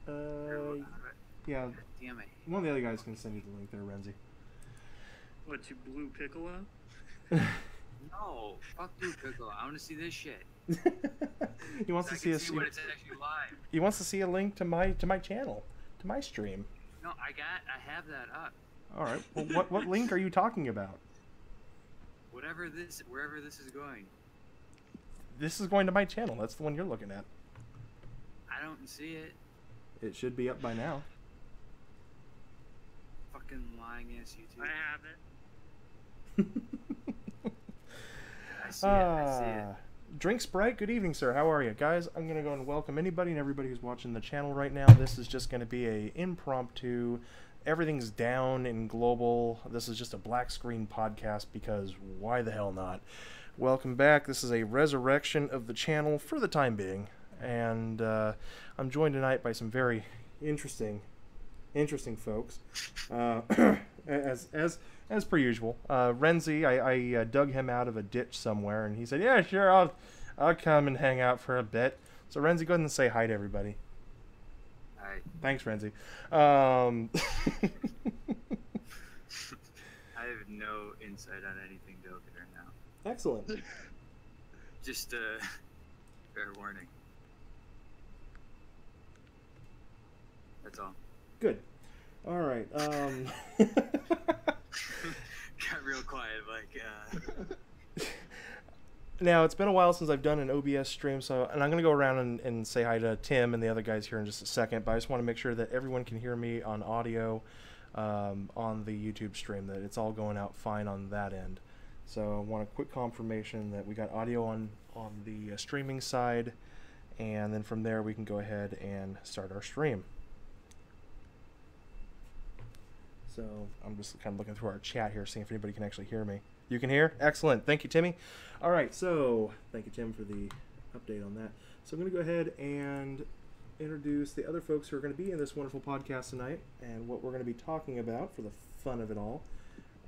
Yeah. Damn it. One of the other guys can send you the link there, Renzi. What, you blew Piccolo? No, fuck you, Piccolo. I want to see this shit. He wants So to see when it's actually live. He wants to see a link to my channel, to my stream. No, I have that up. All right. Well, what link are you talking about? Wherever this is going. This is going to my channel. That's the one you're looking at. I don't see it. It should be up by now. Fucking lying ass YouTube. I have it. I see it. I see it. Drink Sprite, good evening, sir. How are you? Guys, I'm going to go and welcome anybody and everybody who's watching the channel right now. This is just going to be a impromptu, everything's down in global. This is just a black screen podcast because why the hell not? Welcome back. This is a resurrection of the channel for the time being. And I'm joined tonight by some very interesting folks. As per usual, Renzi, I dug him out of a ditch somewhere, and he said, "Yeah, sure, I'll come and hang out for a bit." So Renzi, go ahead and say hi to everybody. Hi. Thanks, Renzi. I have no insight on anything Dokkan right now. Excellent. Just fair warning. That's all. Good. All right. Got real quiet, like. Now, it's been a while since I've done an OBS stream, and I'm going to go around and say hi to Tim and the other guys here in just a second, but I just want to make sure that everyone can hear me on audio on the YouTube stream, that it's all going out fine on that end. So I want a quick confirmation that we got audio on the streaming side, and then from there we can go ahead and start our stream. So I'm just kind of looking through our chat here, seeing if anybody can actually hear me. You can hear? Excellent. Thank you, Timmy. All right, so thank you, Tim, for the update on that. So I'm going to go ahead and introduce the other folks who are going to be in this wonderful podcast tonight and what we're going to be talking about for the fun of it all.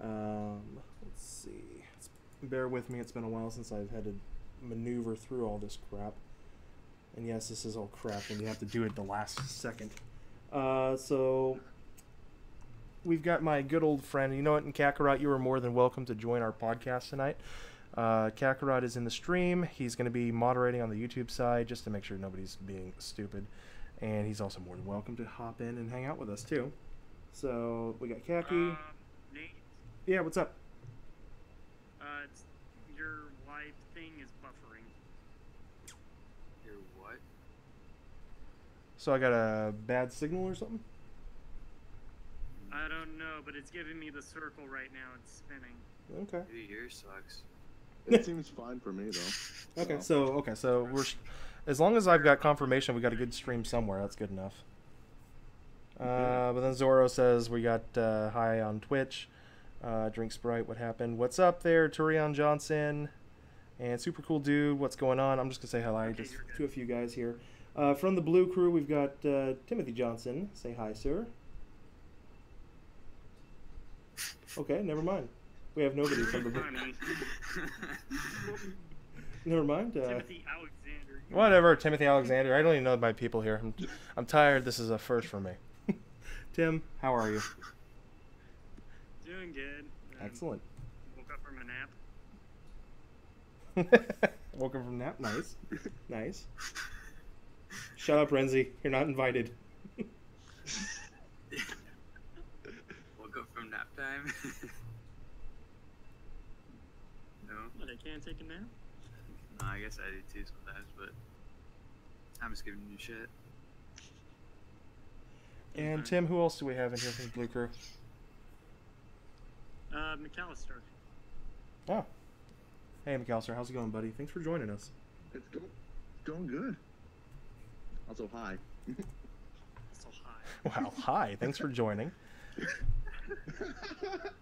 Let's see. Bear with me. It's been a while since I've had to maneuver through all this crap. And yes, this is all crap when you have to do it the last second. So we've got my good old friend. You know what, in Kakarot, you are more than welcome to join our podcast tonight. Kakarot is in the stream. He's going to be moderating on the YouTube side just to make sure nobody's being stupid. And he's also more than welcome to hop in and hang out with us, too. So we got Kaki. Nate, Yeah, what's up? your live thing is buffering. Your what? So I got a bad signal or something? I don't know, but it's giving me the circle right now. It's spinning. Okay. Maybe yours sucks. It seems fine for me though. Okay, so we're as long as I've got confirmation we got a good stream somewhere, that's good enough. But then Zoro says we got hi on Twitch. Drink Sprite, what happened? What's up there, Turion Johnson and Super Cool Dude? What's going on? I'm just gonna say hello just to a few guys here. From the Blue Crew, we've got Timothy Johnson. Say hi, sir. Okay, never mind. We have nobody from the Blue. Never mind. Timothy Alexander. Whatever, Timothy Alexander. I don't even know my people here. I'm tired. This is a first for me. Tim, how are you? Doing good. Excellent. Woke up from a nap. Woke up from nap. Nice. Nice. Shut up, Renzi. You're not invited. Woke up from nap time. No. What, I can't take a nap? No, I guess I do too sometimes, but I'm just giving you shit. And Tim, who else do we have in here from the Blue Crew? McAllister. Oh. Hey, McAllister. How's it going, buddy? Thanks for joining us. It's going good. Also, hi. So high. Wow, hi. Thanks for joining.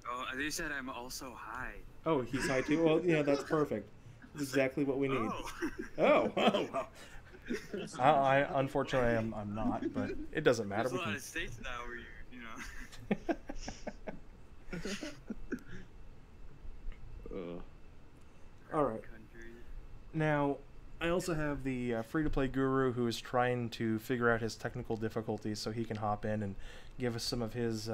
Oh, they said I'm also high. Oh, he's high too? Well, yeah, that's perfect. That's exactly what we need. Oh. Oh. I unfortunately, I'm not, but it doesn't matter. There's a lot of states now where you know. All right. Country. Now, I also have the free-to-play guru who is trying to figure out his technical difficulties so he can hop in and give us some of his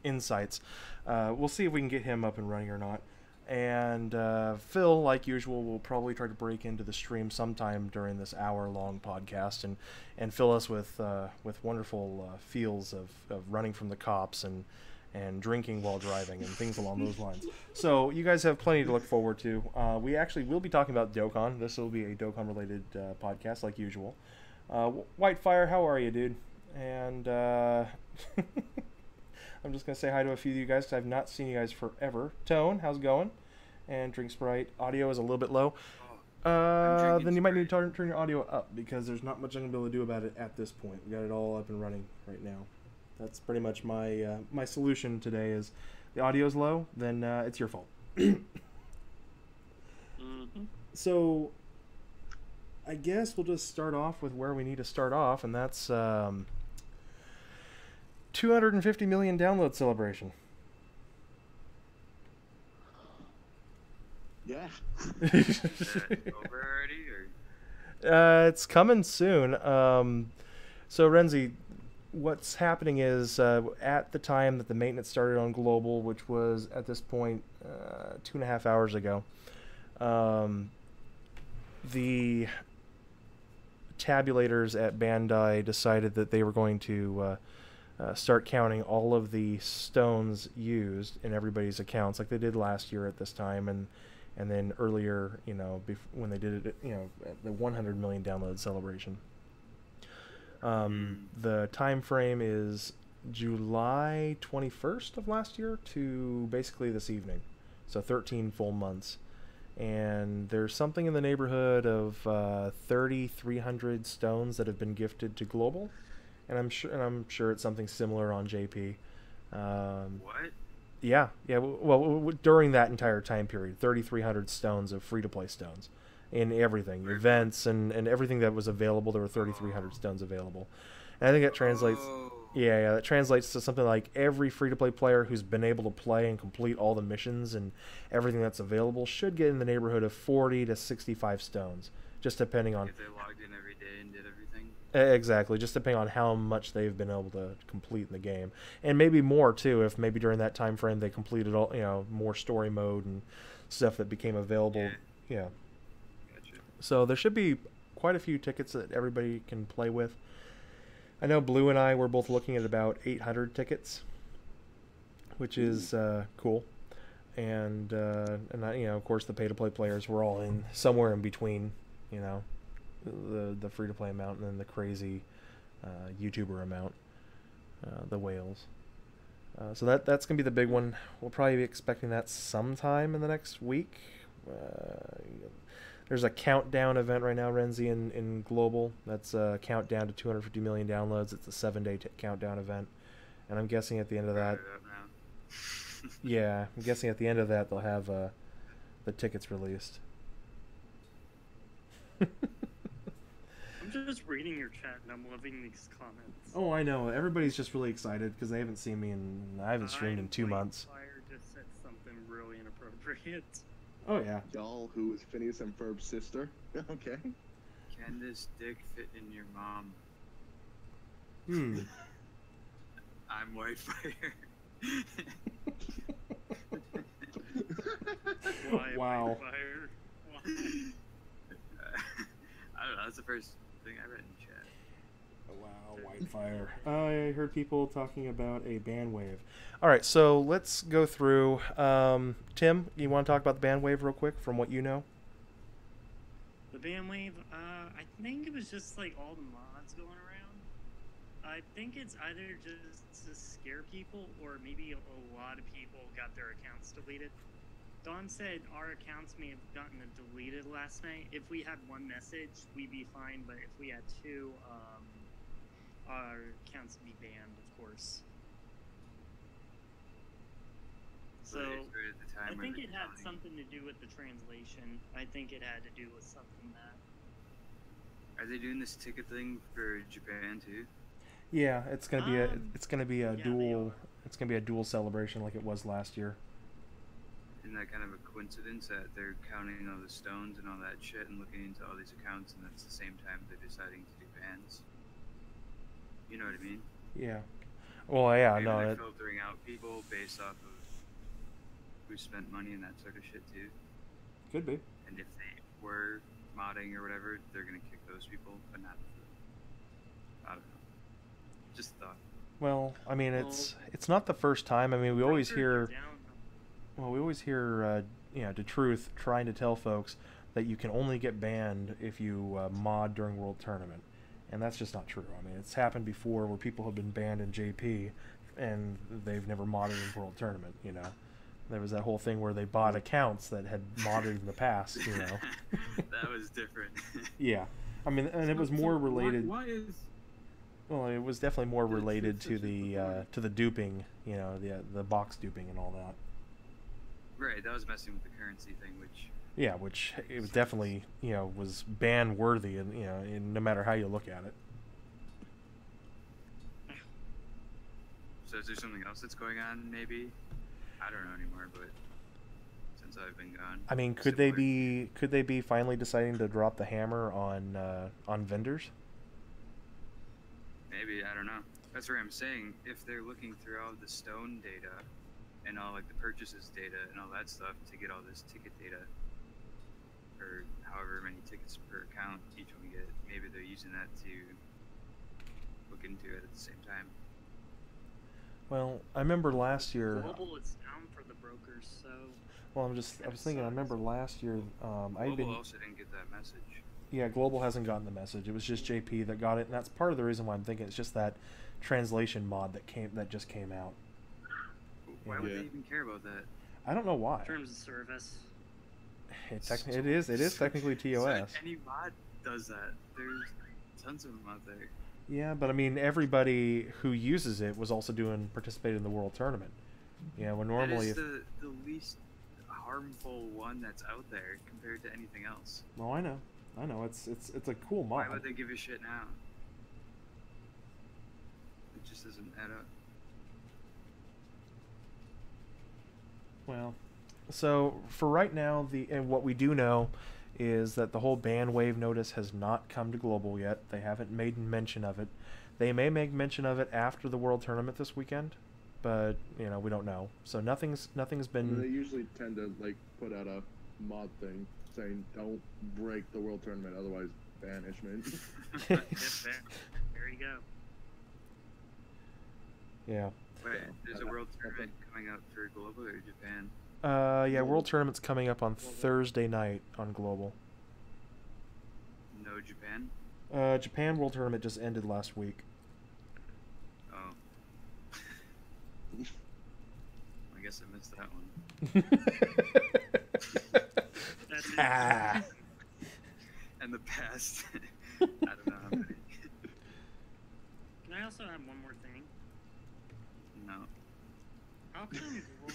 insights. We'll see if we can get him up and running or not. And Phil, like usual, will probably try to break into the stream sometime during this hour-long podcast and fill us with wonderful feels of running from the cops and drinking while driving and things along those lines. So you guys have plenty to look forward to. We actually will be talking about DOKKAN. This will be a DOKKAN-related podcast, like usual. Whitefire, how are you, dude? And I'm just going to say hi to a few of you guys because I've not seen you guys forever. Tone, how's it going? And Drink Sprite. Audio is a little bit low. Then you might need to turn your audio up because there's not much I'm going to be able to do about it at this point. We got it all up and running right now. That's pretty much my my solution today is the audio's low, then it's your fault. So I guess we'll just start off with where we need to start off, and that's 250 million download celebration. Yeah. Is that over already, or? It's coming soon. So Renzi, what's happening is at the time that the maintenance started on Global, which was at this point 2.5 hours ago, the tabulators at Bandai decided that they were going to start counting all of the stones used in everybody's accounts, like they did last year at this time, and then earlier, when they did it, at the 100 million download celebration. The time frame is July 21st of last year to basically this evening, so 13 full months. And there's something in the neighborhood of 3,300 stones that have been gifted to Global, and I'm sure it's something similar on JP. What? Yeah. Well, during that entire time period, 3,300 stones of free-to-play stones. In everything, events and everything that was available, there were 3,300 stones available. And I think that translates, that translates to something like every free-to-play player who's been able to play and complete all the missions and everything that's available should get in the neighborhood of 40 to 65 stones, just depending on... If they logged in every day and did everything? Exactly, just depending on how much they've been able to complete in the game. And maybe more, too, if maybe during that time frame they completed all, more story mode and stuff that became available. Yeah. So there should be quite a few tickets that everybody can play with. I know Blue and I were both looking at about 800 tickets, which is cool. And of course, the pay-to-play players were all in somewhere in between, the free-to-play amount and then the crazy YouTuber amount, the whales. So that's going to be the big one. We'll probably be expecting that sometime in the next week. There's a countdown event right now, Renzi, in Global. That's a countdown to 250 million downloads. It's a 7-day countdown event. And I'm guessing at the end of that... I'm guessing at the end of that they'll have the tickets released. I'm just reading your chat and I'm loving these comments. Oh, I know. Everybody's just really excited because they haven't seen me I haven't streamed in 2 months. Fire just said something really inappropriate. Oh, yeah. Y'all, who is Phineas and Ferb's sister? Okay. Can this dick fit in your mom? I'm Whitefire. Wow. Whitefire? Why? I don't know. That's the first thing I read in chat. Wow, Whitefire. I heard people talking about a ban wave. All right, so let's go through. Tim, you want to talk about the ban wave real quick from what you know? The ban wave, I think it was just like all the mods going around. I think it's either just to scare people or maybe a lot of people got their accounts deleted. Dawn said our accounts may have gotten deleted last night. If we had one message, we'd be fine, but if we had two, our accounts would be banned, of course. So, I think it had something to do with the translation. I think it had to do with something that... Are they doing this ticket thing for Japan too? Yeah, it's gonna be a dual celebration like it was last year. Isn't that kind of a coincidence that they're counting all the stones and all that shit and looking into all these accounts, and that's the same time they're deciding to do bans? You know what I mean? Yeah. Well, yeah, Maybe no, they're it, filtering out people based off of who spent money and that sort of shit too. could be. And if they were modding or whatever, they're gonna kick those people, but not I don't know. Just a thought. Well, I mean, it's not the first time. I mean, we always hear. Well, we always hear, you know, the truth trying to tell folks that you can only get banned if you mod during World Tournament, and that's just not true. I mean, it's happened before where people have been banned in JP, and they've never modded in World Tournament. You know, there was that whole thing where they bought accounts that had modded in the past. You know, That was different. yeah. I mean, and it was more related. Why is Well, it was definitely more That's related such to a bizarre- the duping. You know, the box duping and all that. Right, that was messing with the currency thing, which Yeah, which it was definitely, you know, was ban worthy, and you know, no matter how you look at it. so is there something else that's going on? Maybe I don't know anymore, but since I've been gone, I mean, could they be finally deciding to drop the hammer on vendors? Maybe, I don't know. That's what I'm saying. If they're looking through all the stone data and all like the purchases data and all that stuff to get all this ticket data, or however many tickets per account each one get, maybe they're using that to look into it at the same time. Well, I remember last year. Global is down for the brokers, so. Well, I was thinking. I remember last year. I'd Global been. also didn't get that message. Yeah, Global hasn't gotten the message. It was just JP that got it, and that's part of the reason why I'm thinking it's just that translation mod that just came out. Why would Yeah. they even care about that? I don't know why. Terms of service. It is technically TOS. So any mod does that. There's tons of them out there. Yeah, but I mean, everybody who uses it was also participating in the World Tournament. Yeah, when normally, that is the least harmful one that's out there compared to anything else. well, I know, it's a cool mod. Why would they give a shit now? It just doesn't add up. Well, so for right now, and what we do know is that the whole ban wave notice has not come to Global yet. They haven't made mention of it. They may make mention of it after the World Tournament this weekend, but you know, we don't know. So nothing's I mean, they been. usually tend to like put out a mod thing saying don't break the World Tournament, otherwise banishment. There you go. Yeah. Wait, there's a world tournament coming up for Global or Japan? Yeah, World Tournament's coming up on Thursday night on Global. No Japan? Japan World Tournament just ended last week. Oh. I guess I missed that one. That's it. Ah. And the past. I don't know how many. Can I also have one more thing? No. How come Global...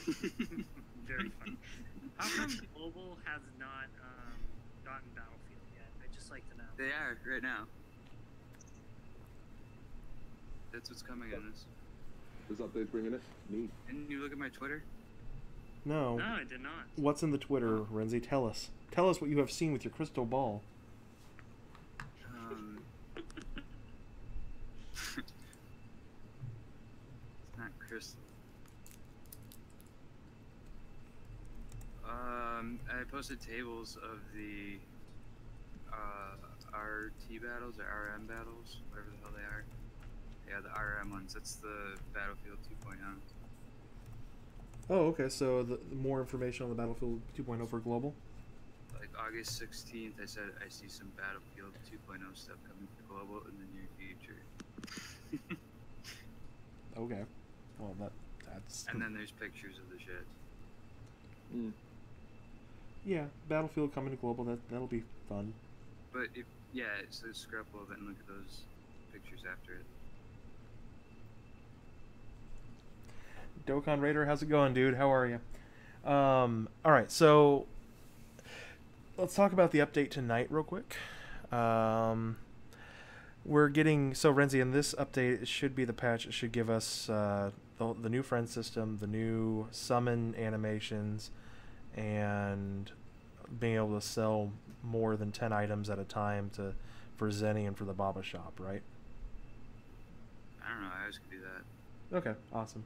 Very funny. How come Global has not gotten Battlefield yet? I'd just like to know. They are, right now. That's what's coming on us. This update's bringing it. Neat. Didn't you look at my Twitter? No. No, I did not. What's in the Twitter, Renzi? Tell us. Tell us what you have seen with your crystal ball. It's not crystal. I posted tables of the RT battles or RM battles, whatever the hell they are. Yeah, the RM ones. That's the Battlefield 2.0. Oh, okay. So the more information on the Battlefield 2.0 for Global. Like August 16th, I said I see some Battlefield 2.0 stuff coming for Global in the near future. Okay. Well, that's. And then there's pictures of the shit. Mm. Yeah, Battlefield coming to Global. That'll be fun. But if so scroll up a little bit and look at those pictures after it. Dokkan Raider, how's it going, dude? How are you? All right, so let's talk about the update tonight real quick. We're getting Renzi, in this update, it should be the patch. It should give us the new friend system, the new summon animations, and being able to sell more than 10 items at a time for Zenny and for the Baba shop, right? I don't know. I always could do that. Okay, awesome.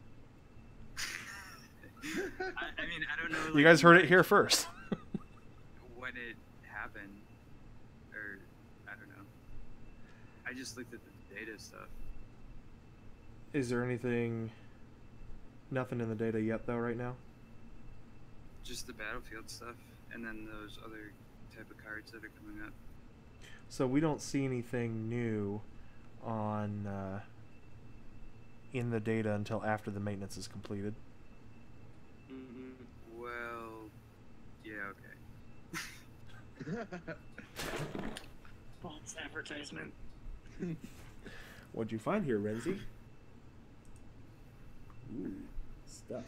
I mean, I don't know. You like, guys heard it here first. when it happened, or I don't know. I just looked at the data stuff. Is there anything... Nothing in the data yet, though, right now? Just the battlefield stuff, and then those other type of cards that are coming up. So we don't see anything new on in the data until after the maintenance is completed. Well, yeah, okay. False advertisement. What'd you find here, Renzi? Ooh, stuff.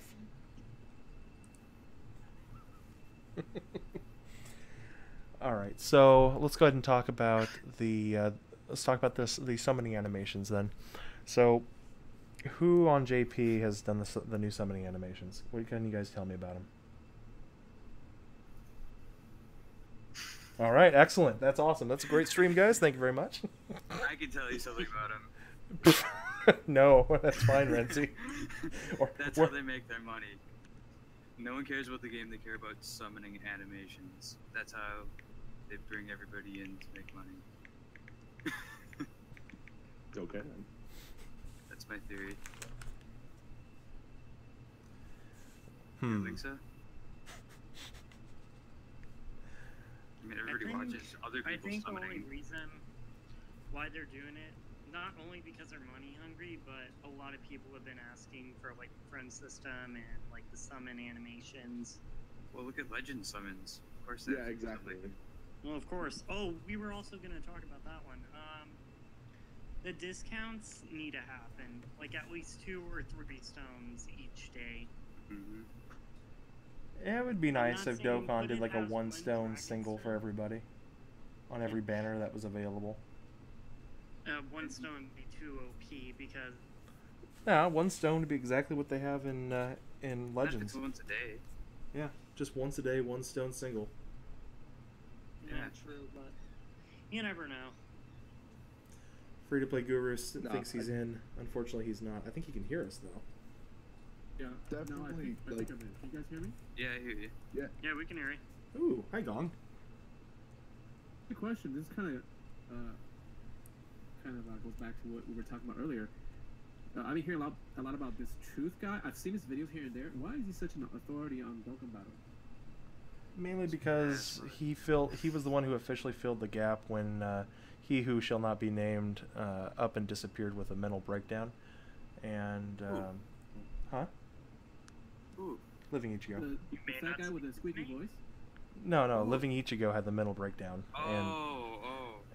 All right, so let's go ahead and talk about the summoning animations then. So, who on JP has done the new summoning animations? What can you guys tell me about them? All right, excellent. That's awesome. That's a great stream, guys. Thank you very much. I can tell you something about them. No, that's fine, Renzi. That's how they make their money. No one cares about the game, they care about summoning animations. That's how they bring everybody in to make money. Okay. That's my theory. Hmm. You think so? I mean, everybody watches other people I think the summoning. only reason why they're doing it, not only because they're money hungry, but a lot of people have been asking for like friend system and like the summon animations. Well, look at legend summons. Of course, they Yeah, have exactly. something. Well, of course. Oh, we were also going to talk about that one. The discounts need to happen, like at least 2 or 3 stones each day. Mm-hmm. It would be nice not if saying DOKKAN put did it like a as 1 one stone dragon single for stone. everybody on every banner that was available. 1 stone would be too OP because Yeah, 1 stone would be exactly what they have in Legends. It's once a day. Yeah, just once a day, 1 stone single. Yeah. true, but you never know. Free to play Guru No, thinks he's in. Unfortunately, he's not. I think he can hear us though. Yeah, Definitely, No, I think I'm in. Can you guys hear me? Yeah, I hear you. Yeah, we can hear it. Ooh, hi Gong. The question. This kind of goes back to what we were talking about earlier. I've been hearing a lot about this Truth guy. I've seen his videos here and there. Why is he such an authority on Dokkan Battle? Mainly because he was the one who officially filled the gap when he who shall not be named up and disappeared with a mental breakdown, and huh? Ooh. Living Ichigo. The fat guy with the squeaky voice. No, Living Ichigo had the mental breakdown, and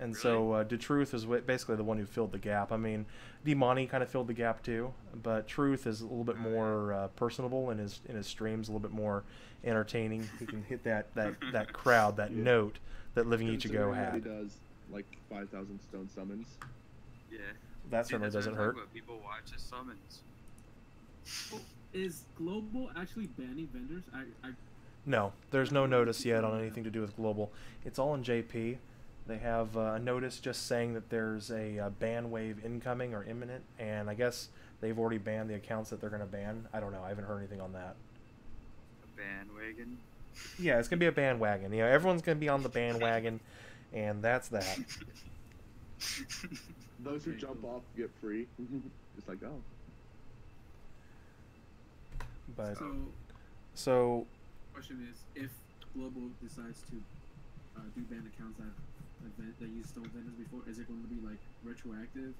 really? so Truth is basically the one who filled the gap. I mean, Dimani kind of filled the gap too, but Truth is a little bit more personable in his streams, a little bit more entertaining. He can hit that crowd, that note that Living Ichigo Considering that had. He does like 5,000 stone summons. Yeah. That See, certainly that's what doesn't I'm hurt. talking about. People watch his summons. Is Global actually banning vendors? I No, there's no notice yet on anything to do with Global. It's all in JP. They have a notice just saying that there's a ban wave incoming or imminent, and I guess they've already banned the accounts that they're going to ban. I don't know. I haven't heard anything on that. A bandwagon. Yeah, it's going to be a bandwagon. You know, everyone's going to be on the bandwagon, and that's that. Those who jump off get free. It's like, oh. But so. so Question is, if Global decides to do ban accounts that use stone vendors before, is it going to be like retroactive,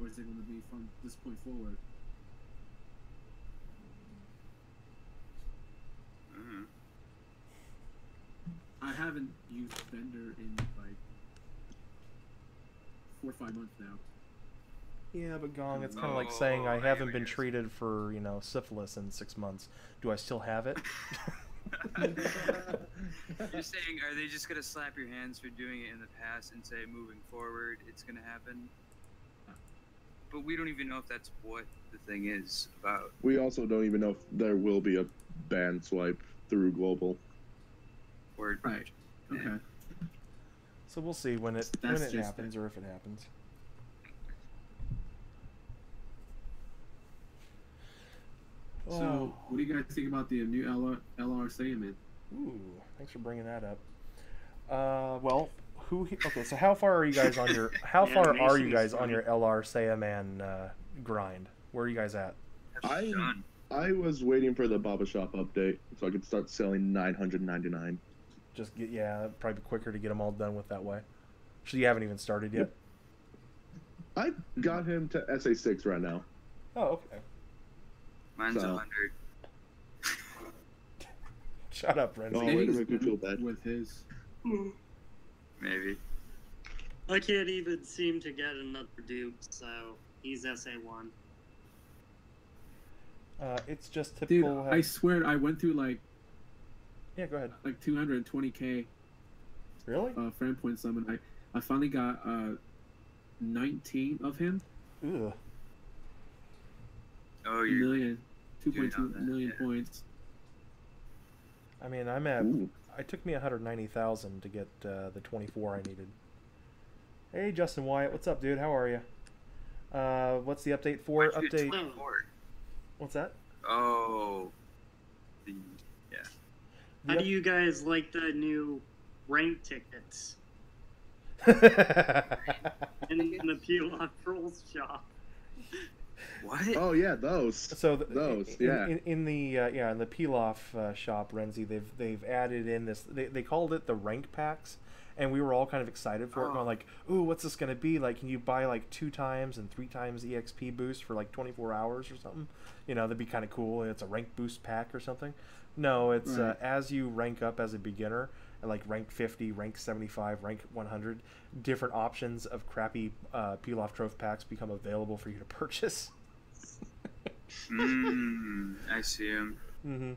or is it going to be from this point forward? Mm-hmm. I haven't used vendor in like 4 or 5 months now. yeah, but Gong, it's kind of like saying I haven't been treated for syphilis in 6 months. Do I still have it? You're saying, are they just gonna slap your hands for doing it in the past and say, moving forward, it's gonna happen? But we don't even know if that's what the thing is about. We also don't even know if there will be a ban swipe through Global. Or Right. Okay. So we'll see when it happens or if it happens. So, what do you guys think about the new LR Saiyaman? Ooh, thanks for bringing that up. Well, okay, so how far are you guys on your LR Saiyaman grind? Where are you guys at? I was waiting for the Baba Shop update so I could start selling 999. Just probably quicker to get them all done with that way. So you haven't even started yet? I got him to SA6 right now. Oh, okay. Mine's 100. Shut up, Renzi. Oh, way to make me feel bad. With his. Maybe. I can't even seem to get another dupe, so he's SA1. It's just Dude, typical. I swear I went through like. Yeah, go ahead. Like 220k. Really? Friend point summon. I finally got 19 of him. Ugh. Oh, you're 2.2 million points. I mean, I'm at. Ooh. It took me 190,000 to get the 24 I needed. Hey, Justin Wyatt, what's up, dude? How are you? What's the update for? Why'd you do 24? What's that? Oh. How do you guys like the new rank tickets in the Pilaf Trolls shop? What? Oh yeah, those. So those, in the Pilaf shop, Renzi, they've added in this. They called it the rank packs, and we were all kind of excited for it, going like, "Ooh, what's this gonna be? Like, can you buy like 2 times and 3 times EXP boost for like 24 hours or something? You know, that'd be kind of cool. It's a rank boost pack or something." No, it's Right. As you rank up as a beginner, like rank 50, rank 75, rank 100, different options of crappy Pilaf Trove packs become available for you to purchase. I see him. Mm-hmm.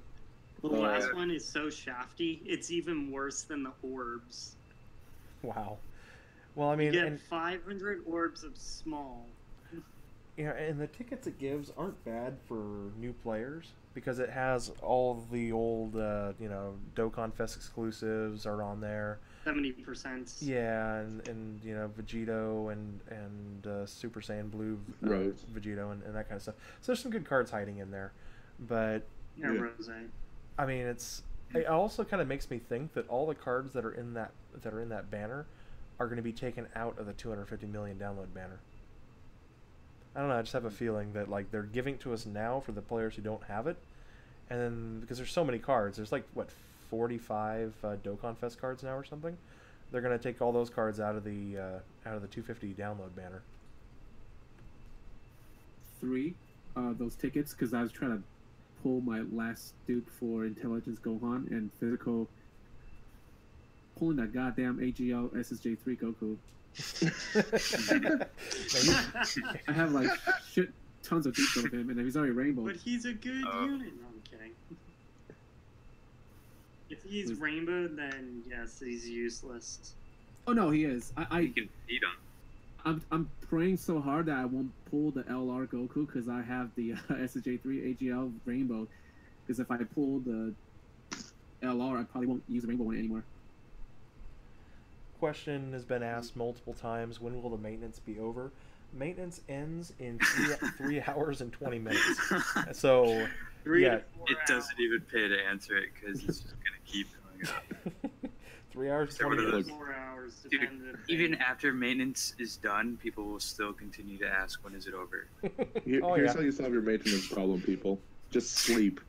The last one is so shafty, it's even worse than the orbs. Wow. Well, I mean, You get 500 orbs of small. Yeah, and the tickets it gives aren't bad for new players because it has all the old, DOKKAN Fest exclusives are on there. 70%. Yeah, and Vegito and Super Saiyan Blue Rose. Vegito and that kind of stuff. So there's some good cards hiding in there, but Yeah, Rose. I mean, it also kind of makes me think that all the cards that are in that banner are going to be taken out of the 250 million download banner. I don't know. I just have a feeling that like they're giving it to us now for the players who don't have it, and then because there's so many cards, there's like 45 DOKKAN Fest cards now or something. They're gonna take all those cards out of the 250 download banner. 3 those tickets because I was trying to pull my last dupe for Intelligence Gohan and physical. Pulling that goddamn AGL SSJ3 Goku. I have like shit tons of dupes of him, and he's already rainbow. But he's a good unit. No, I'm kidding. If he's rainbow, then yes, he's useless. Oh no, he is. You can beat him. I'm praying so hard that I won't pull the LR Goku because I have the SSJ3 AGL rainbow. Because if I pull the LR, I probably won't use the rainbow one anymore. Question has been asked multiple times: when will the maintenance be over? Maintenance ends in 3 hours and 20 minutes. So, it doesn't even pay to answer it because it's just gonna keep going up. 3 hours, 20 minutes. 4 hours. Dude, even after maintenance is done, people will still continue to ask, "When is it over?" Here's how you solve your maintenance problem, people. Just sleep.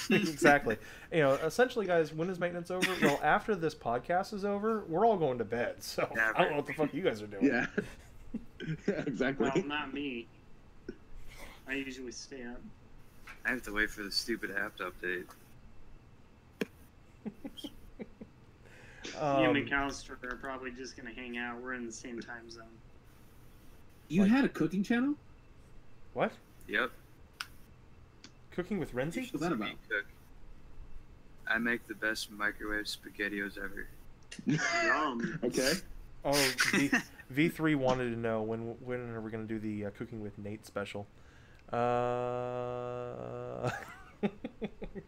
Exactly. Essentially, guys, when is maintenance over? Well, after this podcast is over, we're all going to bed. So I don't know what the fuck you guys are doing. Yeah. Yeah, exactly. Well, not me. I usually stay up. I have to wait for the stupid app to update. Me and McAllister are probably just gonna hang out. We're in the same time zone. You had a cooking channel? What? Yep. Cooking with Renzi? What's that about? Cook. I make the best microwave SpaghettiOs ever. Yum. Okay. Oh, V3 wanted to know when are we going to do the Cooking with Nate special?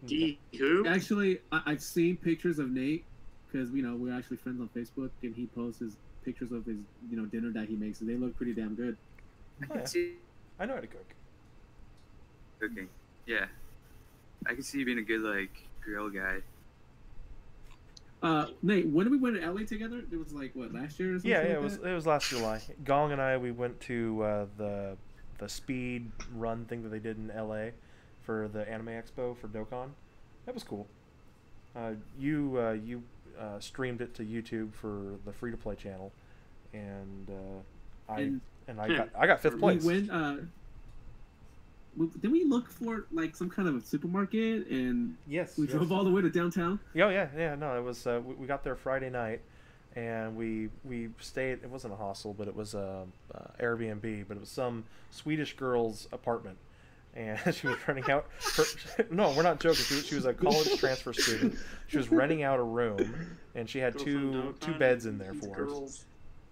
D who? Actually, I've seen pictures of Nate because we're actually friends on Facebook, and he posts his pictures of his dinner that he makes, and they look pretty damn good. I Oh, can yeah. see I know how to cook. cooking. Yeah, I can see you being a good like grill guy. Nate, when did we went to LA together? It was like what, last year or something? Yeah, like it was that? it was last July. Gong and I, we went to the speed run thing that they did in LA for the anime expo for DOKKAN. That was cool. You streamed it to YouTube for the free to play channel, and I got fifth place. We went. Did we look for like some kind of a supermarket? And Yes, we yes. drove all the way to downtown. Yeah. No, it was. We got there Friday night, and we stayed. It wasn't a hostel, but it was a Airbnb. But it was some Swedish girl's apartment, and she was renting out. No, we're not joking. She was a college transfer student. She was renting out a room, and she had Girl two from DOKKAN, beds in there these for us. girls.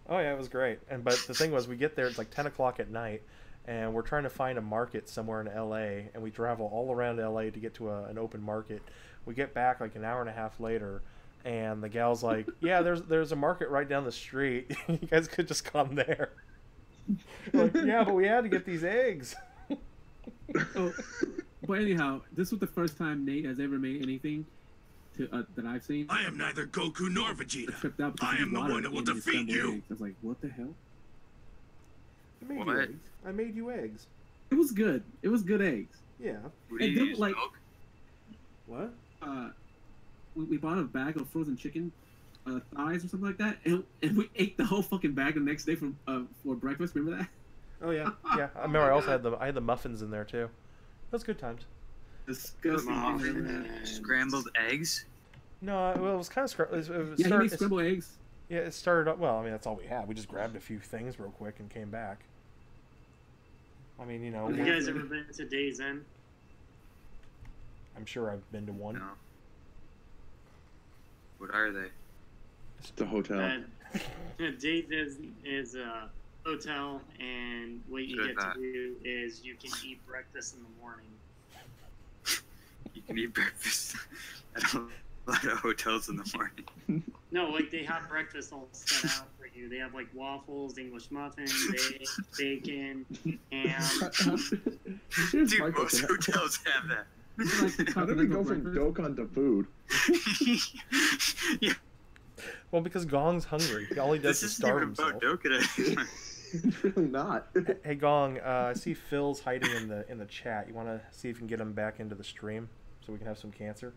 Oh yeah, it was great. But the thing was, we get there. It's like 10 o'clock at night. And we're trying to find a market somewhere in LA, and we travel all around LA to get to an open market. We get back like an hour and a half later, and the gal's like, "Yeah, there's a market right down the street. You guys could just come there." We're like, yeah, but we had to get these eggs. Oh, but anyhow, this was the first time Nate has ever made anything that I've seen. I am neither Goku nor Vegeta. Tripped out because I of am the water one that will in his defeat scrambled you. eggs. I was like, what the hell? I made you What? eggs. I made you eggs. It was good. It was good eggs. Yeah. What do And you then, use, like- milk? What? We bought a bag of frozen chicken thighs or something like that, and we ate the whole fucking bag the next day for breakfast. Remember that? Oh yeah, yeah. I remember. I also had the muffins in there too. That's good times. Disgusting. Scrambled eggs? No, well, it was kind of Yeah, he made scrambled eggs. Yeah, it started up. Well, I mean, that's all we had. We just grabbed a few things real quick and came back. I mean, Have you guys ever been to Days Inn? I'm sure I've been to one. No. What are they? It's a hotel. Days is a hotel, and what you Sure get that. to do is you can eat breakfast in the morning. You can eat breakfast at a lot of hotels in the morning. No, like they have breakfast all set out for you. They have like waffles, English muffins, eggs, bacon, ham. Here's Dude, my most question. hotels have that. How did we go from Dokkan to food? Yeah, Well, because Gong's hungry. All he does this is isn't starve even about himself. Dokkan. It's really not. Hey Gong, I see Phil's hiding in the chat. You want to see if you can get him back into the stream so we can have some cancer?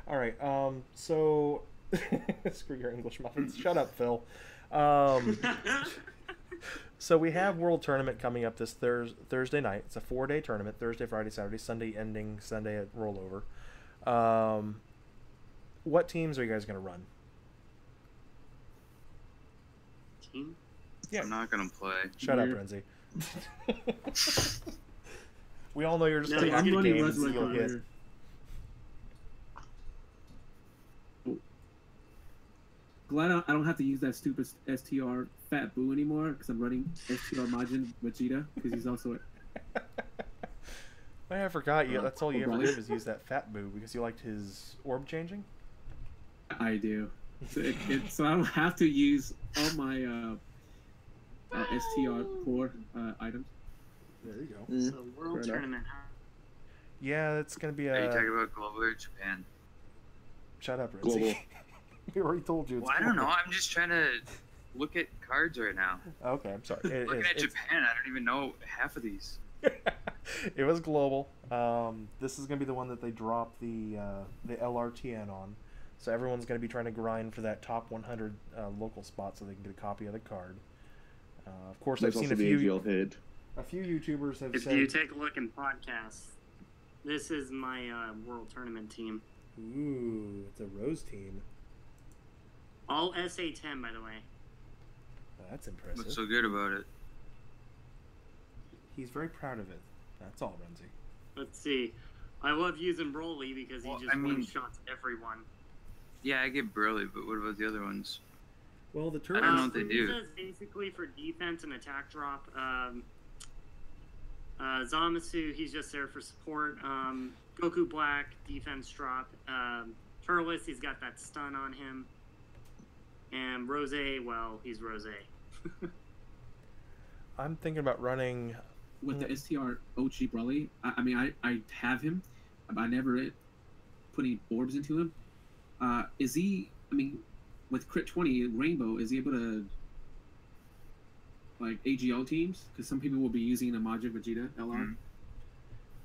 All right. So screw your English muffins. Shut up, Phil. So we have World Tournament coming up this Thursday night. It's a 4-day tournament: Thursday, Friday, Saturday, Sunday, ending Sunday at rollover. What teams are you guys going to run? Team? Yeah. I'm not gonna play. Shut up, Weird. Renzi. We all know you're just No, going to I'm hack the running game Res and see Red you'll hit. Runner. Glad I don't have to use that stupid STR Fat Boo anymore because I'm running STR Majin Vegeta because he's also I forgot you. That's all you ever Right. did was use that fat boo because you liked his orb changing. I do. So I don't have to use all my STR core items. There you go. Mm, So World fair enough. Tournament. Yeah, it's gonna be Are you a. talking about global or Japan? Shut up, Renzi. Global. We already told you. It's Well, I don't know. global. I'm just trying to look at cards right now. Okay, I'm sorry. Looking at Japan, I don't even know half of these. It was global. This is gonna be the one that they drop the LRTN on. So everyone's gonna be trying to grind for that top 100 local spot so they can get a copy of the card. Of course, There's I've seen also a the few. AGL hit. A few YouTubers have If said. you take a look in podcasts, this is my World Tournament team. Ooh, it's a Rose team. All SA10, by the way. That's impressive. What's so good about it? He's very proud of it. That's all, Renzi. Let's see. I love using Broly because Well, he just I mean- one-shots everyone. Yeah, I get Broly, but what about the other ones? Well, the I don't know what they Frieza do. is basically for defense and attack drop. Zamasu, he's just there for support. Goku Black, defense drop. Turles, he's got that stun on him. And Rose, well, he's Rose. I'm thinking about running. With the STR OG Broly, I mean, I have him, but I never put any orbs into him. Is he? I mean, with Crit 20 Rainbow, is he able to like AGO teams? Because some people will be using a Majin Vegeta LR.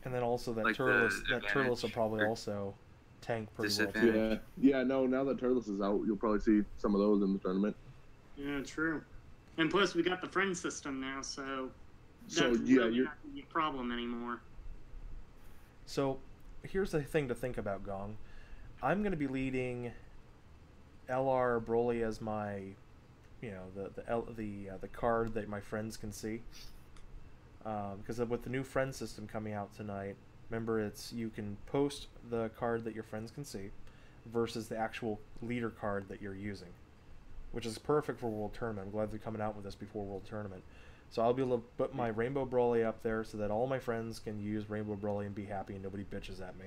And then also that Like Turles, the that Turles will advantage probably or also tank pretty well too. disadvantage. Yeah, no. Now that Turles is out, you'll probably see some of those in the tournament. Yeah, true. And plus, we got the friend system now, so So that's yeah, really you're not gonna be a problem anymore. So here's the thing to think about, Gong. I'm going to be leading LR Broly as my, you know, the card that my friends can see. Because with the new friend system coming out tonight, remember you can post the card that your friends can see versus the actual leader card that you're using, which is perfect for World Tournament. I'm glad they're coming out with this before World Tournament. So I'll be able to put my Rainbow Broly up there so that all my friends can use Rainbow Broly and be happy and nobody bitches at me.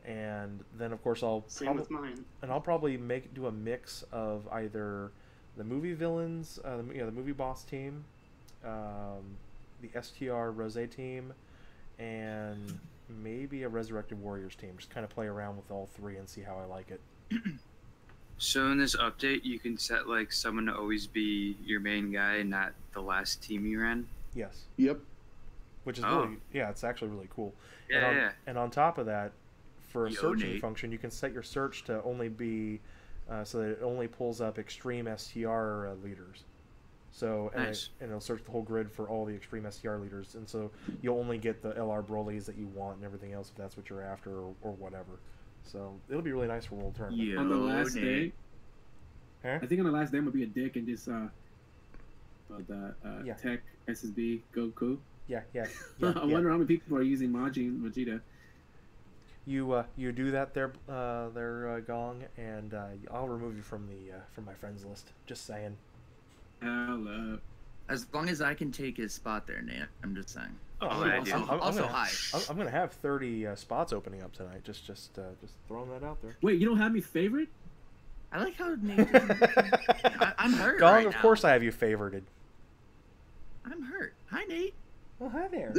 And then of course Same with mine. I'll probably do a mix of either the movie villains, the movie boss team, the STR Rose team, and maybe a Resurrected Warriors team. Just kind of play around with all three and see how I like it. So in this update, you can set like someone to always be your main guy and not the last team you ran. Yes. Yep. Which is really, it's actually really cool. Yeah, And on top of that, for a Yo, searching Nate. function, you can set your search to only be so that it only pulls up extreme STR leaders. So Nice. and it'll search the whole grid for all the extreme STR leaders, and so you'll only get the LR Brolys that you want and everything else if that's what you're after or whatever. So it'll be really nice for World Tournament. Yo, On the last Nate. day, Huh? I think on the last day I'm gonna be a dick and just Yeah. Tech SSB Goku. Yeah. I wonder how many people are using Majin Vegeta. You do that there, Gong, and I'll remove you from my friends list. Just saying. Hell up. As long as I can take his spot there, Nate. I'm just saying. Oh, I do. Also, hi. I'm gonna have 30 spots opening up tonight. Just throwing that out there. Wait, you don't have me favorite? I like how Nate. I'm hurt. Gong, right of now. course I have you favorited. I'm hurt. Hi, Nate. Well, hi there.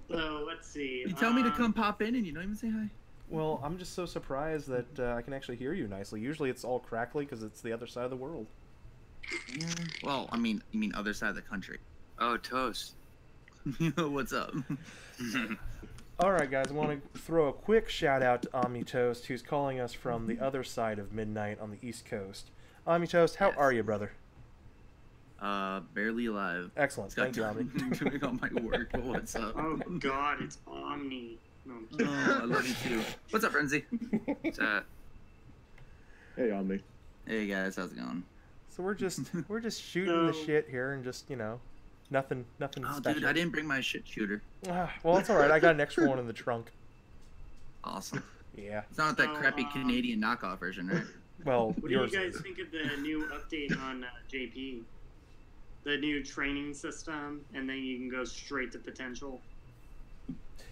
So let's see. You tell me to come pop in and you don't even say hi. Well, I'm just so surprised that I can actually hear you nicely. Usually it's all crackly because it's the other side of the world. Yeah. Well, I mean, you mean other side of the country. Oh, toast. What's up? All right, guys, I want to throw a quick shout out to Omnitoast, who's calling us from the other side of midnight on the East Coast. Omnitoast, how Yes. are you, brother? Barely alive. Excellent. Thank you, Omni. Doing all my work, but what's up? Oh God, it's Omni. No, I'm kidding. Oh, I love you too. What's up, Renzi? What's that? Hey, Omni. Hey guys, how's it going? So we're just shooting the So- shit here and just nothing Oh, special. dude, I didn't bring my shit shooter. Well, it's all right. I got an extra one in the trunk. Awesome. Yeah. It's not that So, crappy Canadian knockoff version, right? Well, What do you yours guys is. think of the new update on JP? The new training system, and then you can go straight to potential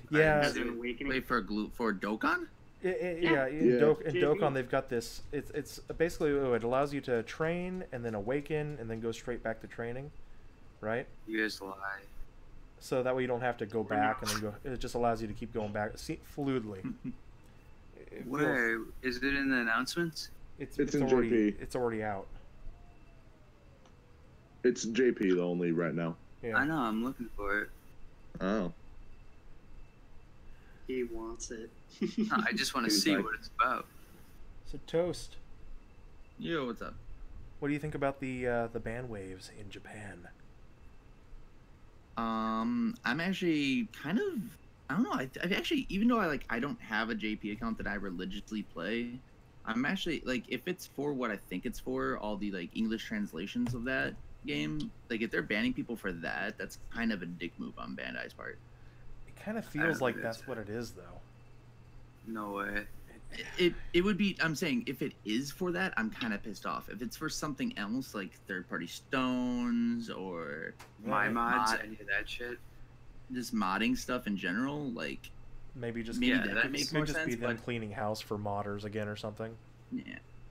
Yeah. as an awakening. Wait for Dokkan? Yeah, Yeah. in JP. Dokkan they've got this. It's basically it allows you to train and then awaken and then go straight back to training, right? You guys lie. So that way you don't have to go back and then go. It just allows you to keep going back fluidly. It feels- Where is it in the announcements? It's in already JP. it's already out. It's JP the only right now. Yeah. I know. I'm looking for it. Oh. He wants it. No, I just want to He's see like- what it's about. So Toast, Yo, what's up? what do you think about the ban waves in Japan? I'm actually kind of, I don't know. I've actually, even though I don't have a JP account that I religiously play, I'm actually like, if it's for what I think it's for, all the like English translations of that game, like if they're banning people for that, that's kind of a dick move on Bandai's part. It kind of I feels don't like think that's it's- what it is, though. No way. It would be. I'm saying if it is for that, I'm kind of pissed off. If it's for something else, like third-party stones or My mods, mod- any of that shit. just modding stuff in general, like Maybe just Maybe it that could makes more just be sense, them but- cleaning house for modders again or something.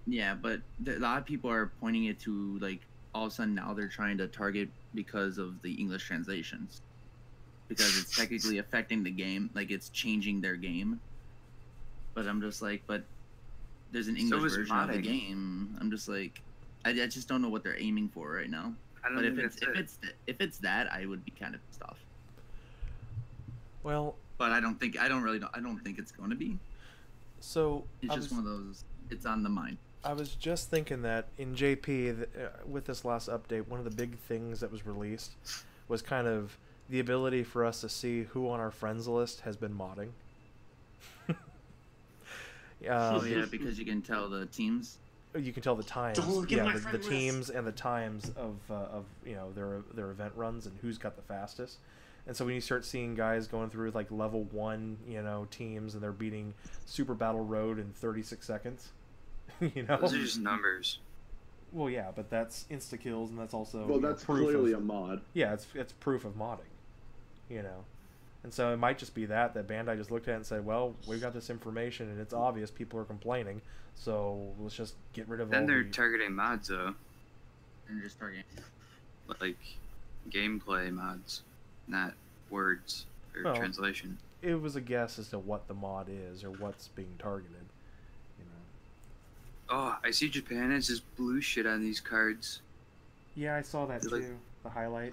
Yeah, but a lot of people are pointing it to like all of a sudden now they're trying to target because of the English translations, because it's technically affecting the game, like it's changing their game. But I'm just like, but there's an English is version of the modding. game. I'm just like, I just don't know what they're aiming for right now. I don't But think if it's that, I would be kind of pissed off. Well, But I don't think it's going to be. so It's just one of those. It's on the mind. I was just thinking that in JP, with this last update, one of the big things that was released was kind of the ability for us to see who on our friends list has been modding. Oh yeah, because you can tell the teams. You can tell the times, Don't look at my the friend list. teams and the times of their event runs and who's got the fastest. And so when you start seeing guys going through like level 1, teams and they're beating Super Battle Road in 36 seconds, Those are just numbers. Well, yeah, but that's insta kills, and that's also Well, that's proof clearly of, a mod. yeah, it's proof of modding, and so it might just be that Bandai just looked at it and said, well, we've got this information and it's obvious people are complaining, so let's just get rid of Then all they're the... targeting mods though, And just targeting. like gameplay mods, not words or Well, translation. It was a guess as to what the mod is or what's being targeted. Oh, I see Japan has this blue shit on these cards. Yeah, I saw that It's too. like- The highlight.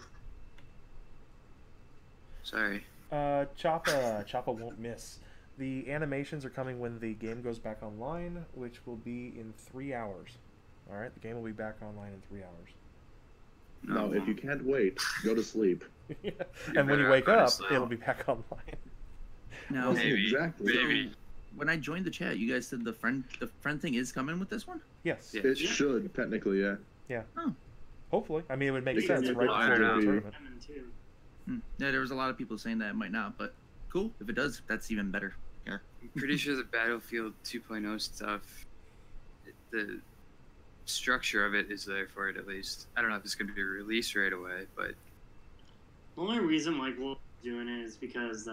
Sorry. Choppa won't miss. The animations are coming when the game goes back online, which will be in 3 hours. All right, the game will be back online in 3 hours. No, if you can't wait, go to sleep. And when you better wake off going to up, sleep. it'll be back online. No, Maybe. Exactly. Maybe. when I joined the chat, you guys said the friend thing is coming with this one. Yes. Yeah. It should, technically, yeah. Hopefully. I mean, it would make Because sense it right will before the either be- tournament. Coming too. Yeah, there was a lot of people saying that it might not, but cool. If it does, that's even better. Yeah. I'm pretty sure the Battlefield 2.0 stuff, the structure of it is there for it at least. I don't know if it's going to be released right away, but The only reason like we're doing it is because,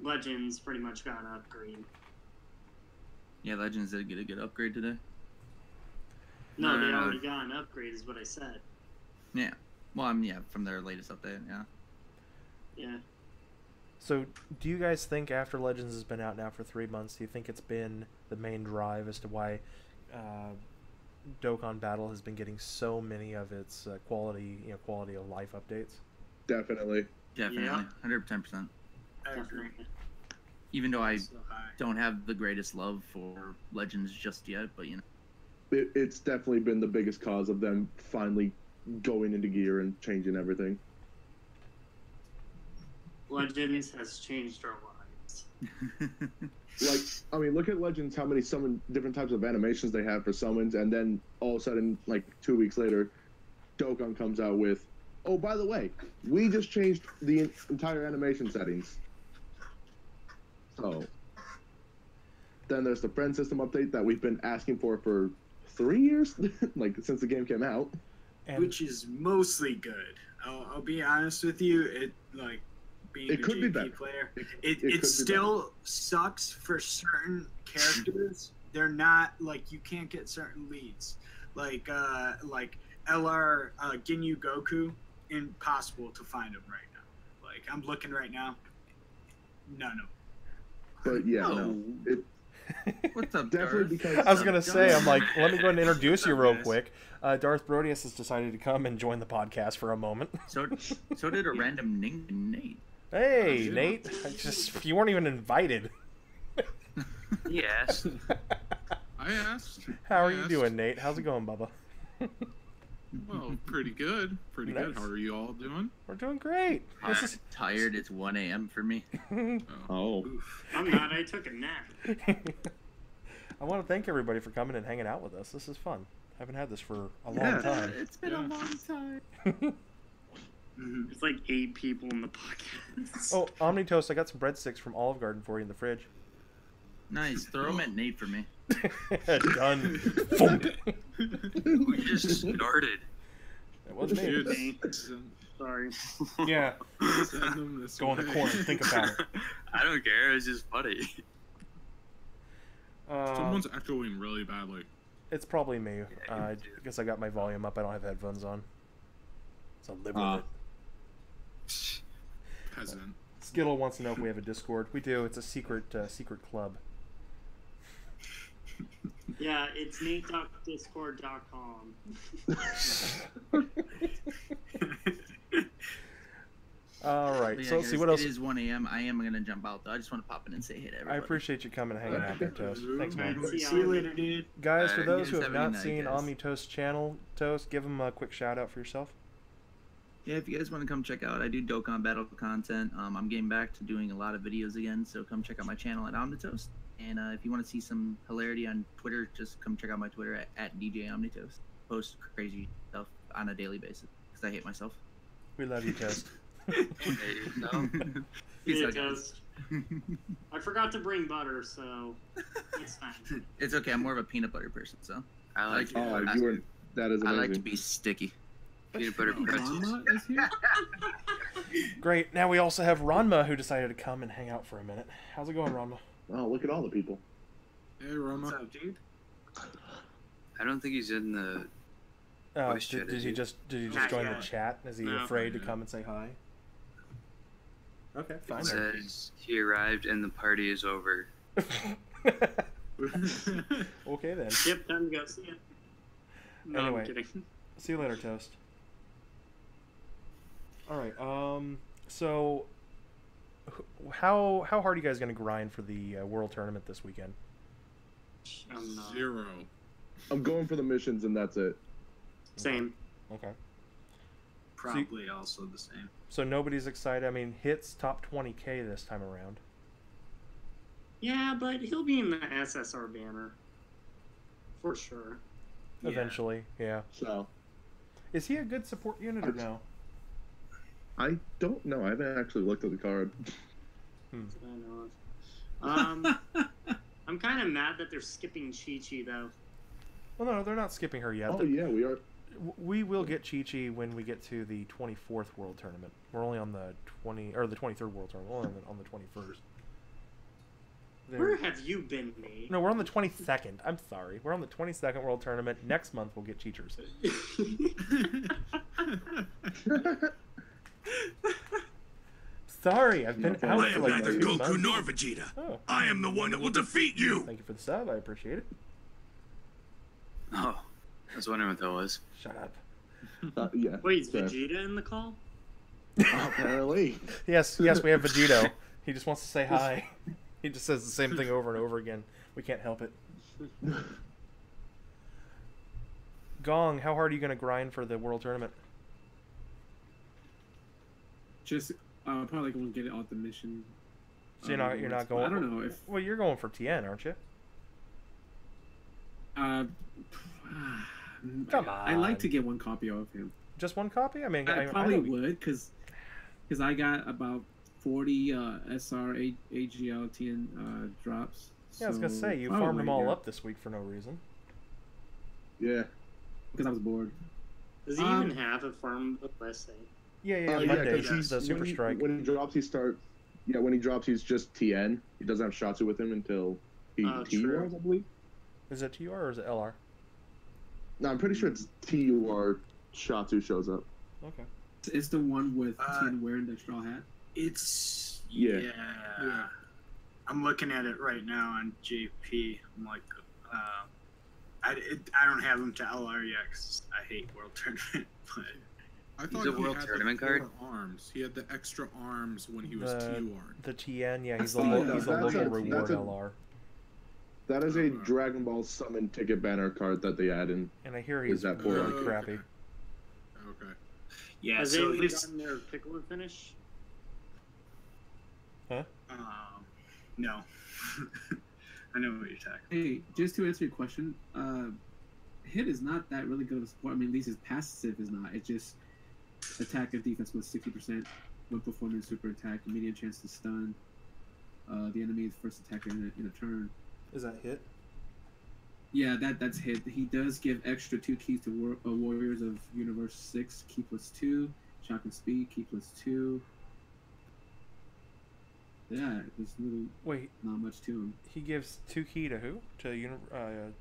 Legends pretty much got an upgrade. Yeah, Legends did get a good upgrade today. No, they No. already got an upgrade, is what I said. Yeah. Well, from their latest update, yeah. Yeah. So, do you guys think after Legends has been out now for 3 months, do you think it's been the main drive as to why Dokkan Battle has been getting so many of its quality of life updates? Definitely. Definitely. Yeah. 110%. I agree. Definitely. Even though I So high. don't have the greatest love for Legends just yet, but It's definitely been the biggest cause of them finally going into gear and changing everything. Legends has changed our lives. Like, I mean, look at Legends, how many different types of animations they have for summons, and then all of a sudden, like 2 weeks later, Dokkan comes out with, oh, by the way, we just changed the entire animation settings. So, then there's the friend system update that we've been asking for 3 years, like since the game came out. And Which is mostly good. I'll be honest with you. It like being It a could be JP better. player. It It could be still sucks for certain characters. They're not like you can't get certain leads. Like LR Ginyu Goku, impossible to find him right now. Like I'm looking right now. No. But yeah, no. It What's up, definitely Darth? because I was gonna say, I'm like, let me go ahead and introduce you real Guys. quick. Darth Brodius has decided to come and join the podcast for a moment. So did a random Nate. Hey, Oh, Nate. You weren't even invited. yes. I asked. How are I you asked. doing, Nate? How's it going, Bubba? Well, pretty good. Pretty good. Nice. How are you all doing? We're doing great. I'm tired. It's 1 a.m. for me. Oh. Oof. I'm not. I took a nap. I want to thank everybody for coming and hanging out with us. This is fun. I haven't had this for a long time. It's been a long time. Mhm. There's like 8 people in the podcast. Oh, Omnitoast, I got some breadsticks from Olive Garden for you in the fridge. Nice. Throw them at Nate for me. Done. Thump. We just snorted. It was me. Dude, Sorry. Yeah. Send them this Go in the way. corner. Think about it. I don't care. It's just funny. Someone's echoing really badly. It's probably me. you I do. guess I got my volume up. I don't have headphones on. So live with it. Peasant. Skittle wants to know if we have a Discord. We do. It's a secret club. Yeah, it's nate.discord.com. All right. But yeah, So let's see guys, what else. It is 1 a.m. I am gonna jump out though. I just want to pop in and say hey to I everybody. appreciate you coming and hanging out there, Toast. Thanks, man. See you later, dude. Guys, for Alright, those you who guys have have a not good night, seen guys. Omni Toast's channel, Toast, give them a quick shout out for yourself. Yeah, if you guys want to come check out, I do Dokkan battle content. I'm getting back to doing a lot of videos again, so come check out my channel at Omnitoast. And if you want to see some hilarity on Twitter, just come check out my Twitter at DJ Omnitoast. Post crazy stuff on a daily basis because I hate myself. We love you, Toast. Hey, no. Peace Yeah, out, guys. Toast. I forgot to bring butter, so it's fine. It's okay. I'm more of a peanut butter person, so I like Oh, it. you were. That is I amazing. like to be sticky. Peanut butter pretzels. Mama is here. Great. Now we also have Ranma, who decided to come and hang out for a minute. How's it going, Ranma? Oh, look at all the people. Hey, Roma. What's up, dude? I don't think he's in the. Oh, Voice chat, did is he he? just Not join the yet. chat? Is he No. afraid to come and say hi? Okay, It fine. says he arrived and the party is over. Okay then. Yep, time to go. See ya. No, Anyway. I'm kidding. See you later, Toast. All right. So, how hard are you guys gonna grind for the World Tournament this weekend? I'm not. 0. I'm going for the missions, and that's it. Same. Okay. Probably also the same. So nobody's excited. I mean, hits top 20K this time around. Yeah, but he'll be in the SSR banner. For sure. Yeah. Eventually, yeah. So Is he a good support unit or no? I don't know. I haven't actually looked at the card. That's what I know of. I'm kind of mad that they're skipping Chi-Chi, though. Well, no, they're not skipping her yet. Oh yeah, we are. We will get Chi-Chi when we get to the 24th World Tournament. We're only on the 23rd World Tournament. We're only on the 21st. Where have you been, Nate? No, we're on the 22nd. I'm sorry. We're on the 22nd World Tournament. Next month we'll get Cheechers. Sorry, I've been out I for am like neither 2 Goku months. nor Vegeta. Oh, I am the one that will defeat you. thank you for the sub. I appreciate it. Oh, I was wondering what that was. Shut up. Yeah. Wait, is fair. Vegeta in the call? Apparently. Yes, we have Vegito. He just wants to say hi. He just says the same thing over and over again. We can't help it. Gong, how hard are you going to grind for the World Tournament? Just probably going to get it off the mission. So you're not going. I don't know if. Well, you're going for TN, aren't you? Come I like on. to get one copy of him. Just one copy? I mean, I probably know would because I got about 40 SR AGL TN drops. Yeah, I was gonna so say you probably, farmed them all yeah, up this week for no reason. Yeah. because I was bored. Does he even have a farm essay? Yeah, Yeah, Mondays, 'cause he's the Super when he, Strike. When he drops, he starts. Yeah, when he drops, he's just TN. He doesn't have Shatsu with him until he True. TURs, I believe. Is it TUR or is it LR? No, I'm pretty sure it's TUR. Shatsu shows up. Okay. It's the one with TN wearing the straw hat. It's Yeah. yeah. I'm looking at it right now on JP. I'm like, I don't have him to LR yet 'cause I hate World Tournament. But I thought a he World had Tournament the card? 4 arms. He had the extra arms when he was The- TUR. The TN, yeah, he's That's a the- he's a that's local a- reward that's a- LR, That is a Dragon Ball Summon ticket banner card that they add in. and I hear Is he's that for, really like- crappy. Okay. yeah, Has so anyone his gotten their Piccolo finish? no. I know what you're talking. Hey, just to answer your question, hit is not that really good of a support. I mean, at least his passive is not. It's just attack and defense was 60% when performing super attack, medium chance to stun the enemy's first attacker in a turn. Is that hit? Yeah, that's hit. He does give extra 2 keys to Warriors of Universe 6, key +2, shock and speed, key +2. Yeah, there's really not much to him. He gives 2 key to who? To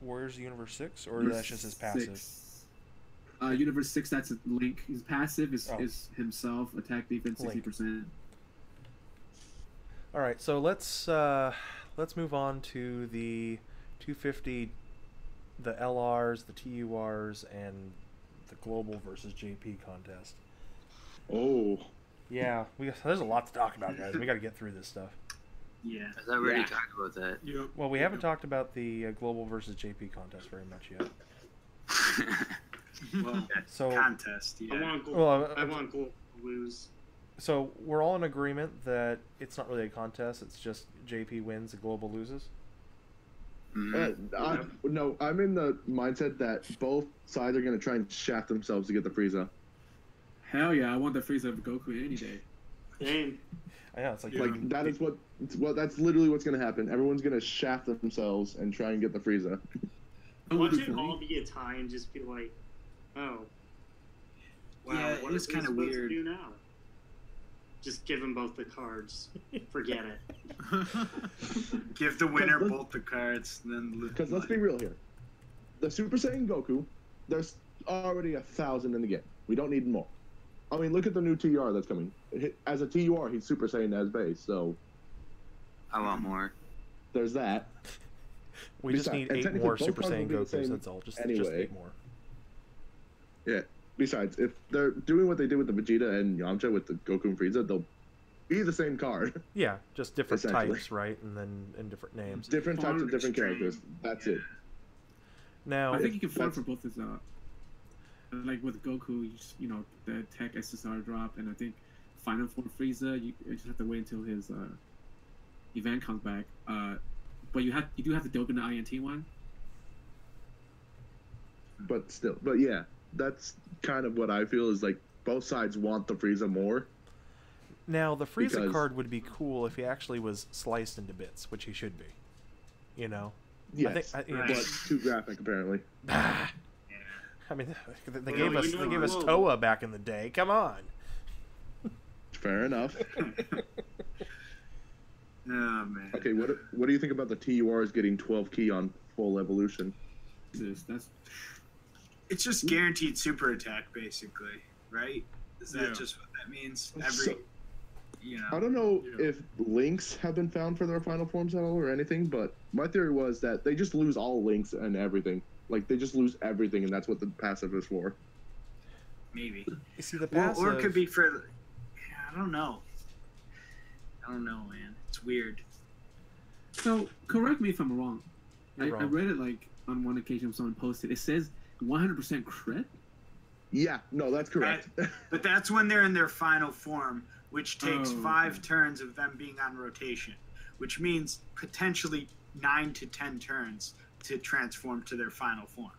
Warriors of Universe 6, or that's just his passive? Universe 6, that's a Link. His passive is himself, attack, defense, 60%. All right, so let's move on to the 250, the LRs, the TURs, and the global versus JP contest. Oh. Yeah, there's a lot to talk about, guys. We got to get through this stuff. Yeah. I thought we already talked about that. Yep. Well, we haven't talked about the global versus JP contest very much yet. Well, so contest. Yeah. I want gold to lose. So we're all in agreement that it's not really a contest. It's just JP wins, the global loses. No, I'm in the mindset that both sides are going to try and shaft themselves to get the Frieza. Hell yeah, I want the Frieza of Goku any day. Same. I know, it's like that is that's literally what's going to happen. Everyone's going to shaft themselves and try and get the Frieza. Watch it all be a tie and just be like, oh. Wow, yeah, what it's kind of weird. To do now? Just give them both the cards. Forget it. Give the winner both the cards, then. Because let's be real here, the Super Saiyan Goku, there's already 1,000 in the game. We don't need more. I mean, look at the new TUR that's coming. As a TUR, he's Super Saiyan as base, so. I want more. There's that. We just need 8 more Super Saiyan Gokus. That's all. Just 8 more. Yeah. Besides, if they're doing what they did with the Vegeta and Yamcha with the Goku and Frieza, they'll be the same card. Yeah, just different types, right? And then in different names. Different types of different characters. That's it. Now, I think you can farm for both his like with Goku, you know, the tech SSR drop, and I think Final Form Frieza, you just have to wait until his event comes back. But you do have to dope in the INT one. But yeah, that's kind of what I feel is like both sides want the Frieza more. Now the Frieza card would be cool if he actually was sliced into bits, which he should be. You know. Yes, but too graphic apparently. I mean, they gave us Toa back in the day. Come on. Fair enough. Oh man. Okay, what do you think about the TURs getting 12 key on full evolution? It's just guaranteed super attack, basically, right? Is that just what that means? I don't know if links have been found for their final forms at all or anything, but my theory was that they just lose all links and everything. Like, they just lose everything, and that's what the passive is for. Maybe. You see, the passive... Or it could be for... I don't know. I don't know, man. It's weird. So, correct me if I'm wrong. I read it, like, on one occasion someone posted. It says 100% crit? Yeah, no, that's correct. But that's when they're in their final form, which takes 5 turns of them being on rotation, which means potentially 9 to 10 turns to transform to their final form.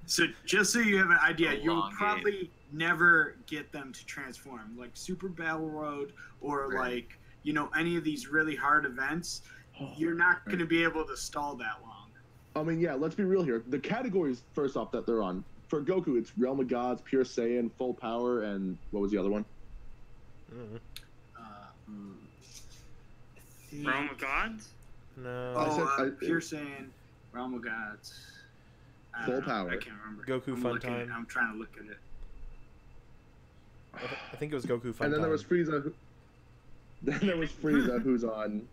So just so you have an idea, you'll probably never get them to transform. Like Super Battle Road or like, you know, any of these really hard events, you're not going to be able to stall that long. I mean, yeah, let's be real here. The categories, first off, that they're on. For Goku, it's Realm of Gods, Pure Saiyan, Full Power, and what was the other one? Realm of Gods? No. Pure Saiyan, Realm of Gods. Full Power. I can't remember. Goku Fun Time. I'm trying to look at it. I think it was Goku Fun Time. And then there was Frieza. Who's on.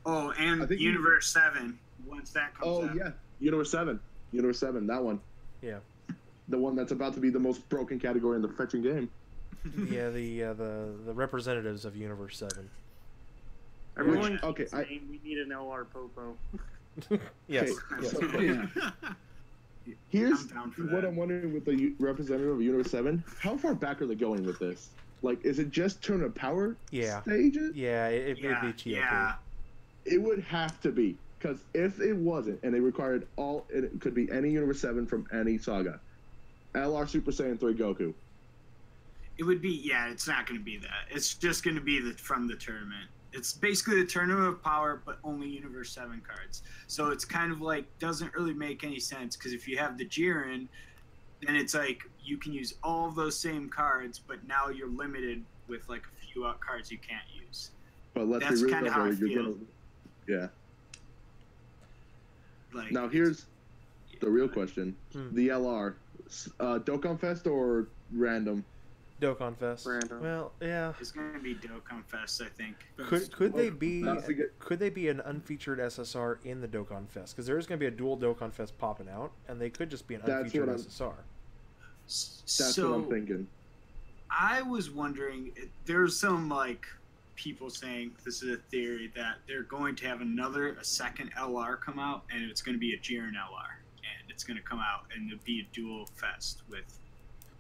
Oh, and Universe 7. Once that comes out. Oh yeah, Universe 7. Universe 7. That one. Yeah. The one that's about to be the most broken category in the fetching game. Yeah, the representatives of Universe 7. Everyone saying we need an LR Popo. Yes. Okay, here's what I'm wondering with the representative of Universe 7. How far back are they going with this? Like, is it just turn of power stages? Yeah, it would be TOP. Yeah. It would have to be. Because if it wasn't, and they required it could be any Universe 7 from any saga. LR Super Saiyan 3 Goku. It would be, it's not going to be that. It's just going to be from the tournament. It's basically the Tournament of Power, but only Universe 7 cards. So it's kind of like, doesn't really make any sense, because if you have the Jiren, then it's like you can use all of those same cards, but now you're limited with like a few cards you can't use. But let's That's be real, kind of how I though, you're feel. gonna, yeah. Like, Now here's the real question: the LR, Dokkan Fest or random? Dokkan Fest. Random. Well, yeah. it's gonna be Dokkan Fest, I think. Could they be That's a good- could they be an unfeatured SSR in the Dokkan Fest? Because there is going to be a dual Dokkan Fest popping out, and they could just be an That's unfeatured what I'm- SSR. That's So what I'm thinking. I was wondering, there's some like people saying this is a theory that they're going to have a second LR come out, and it's going to be a Jiren LR, and it's going to come out and it'll be a dual fest with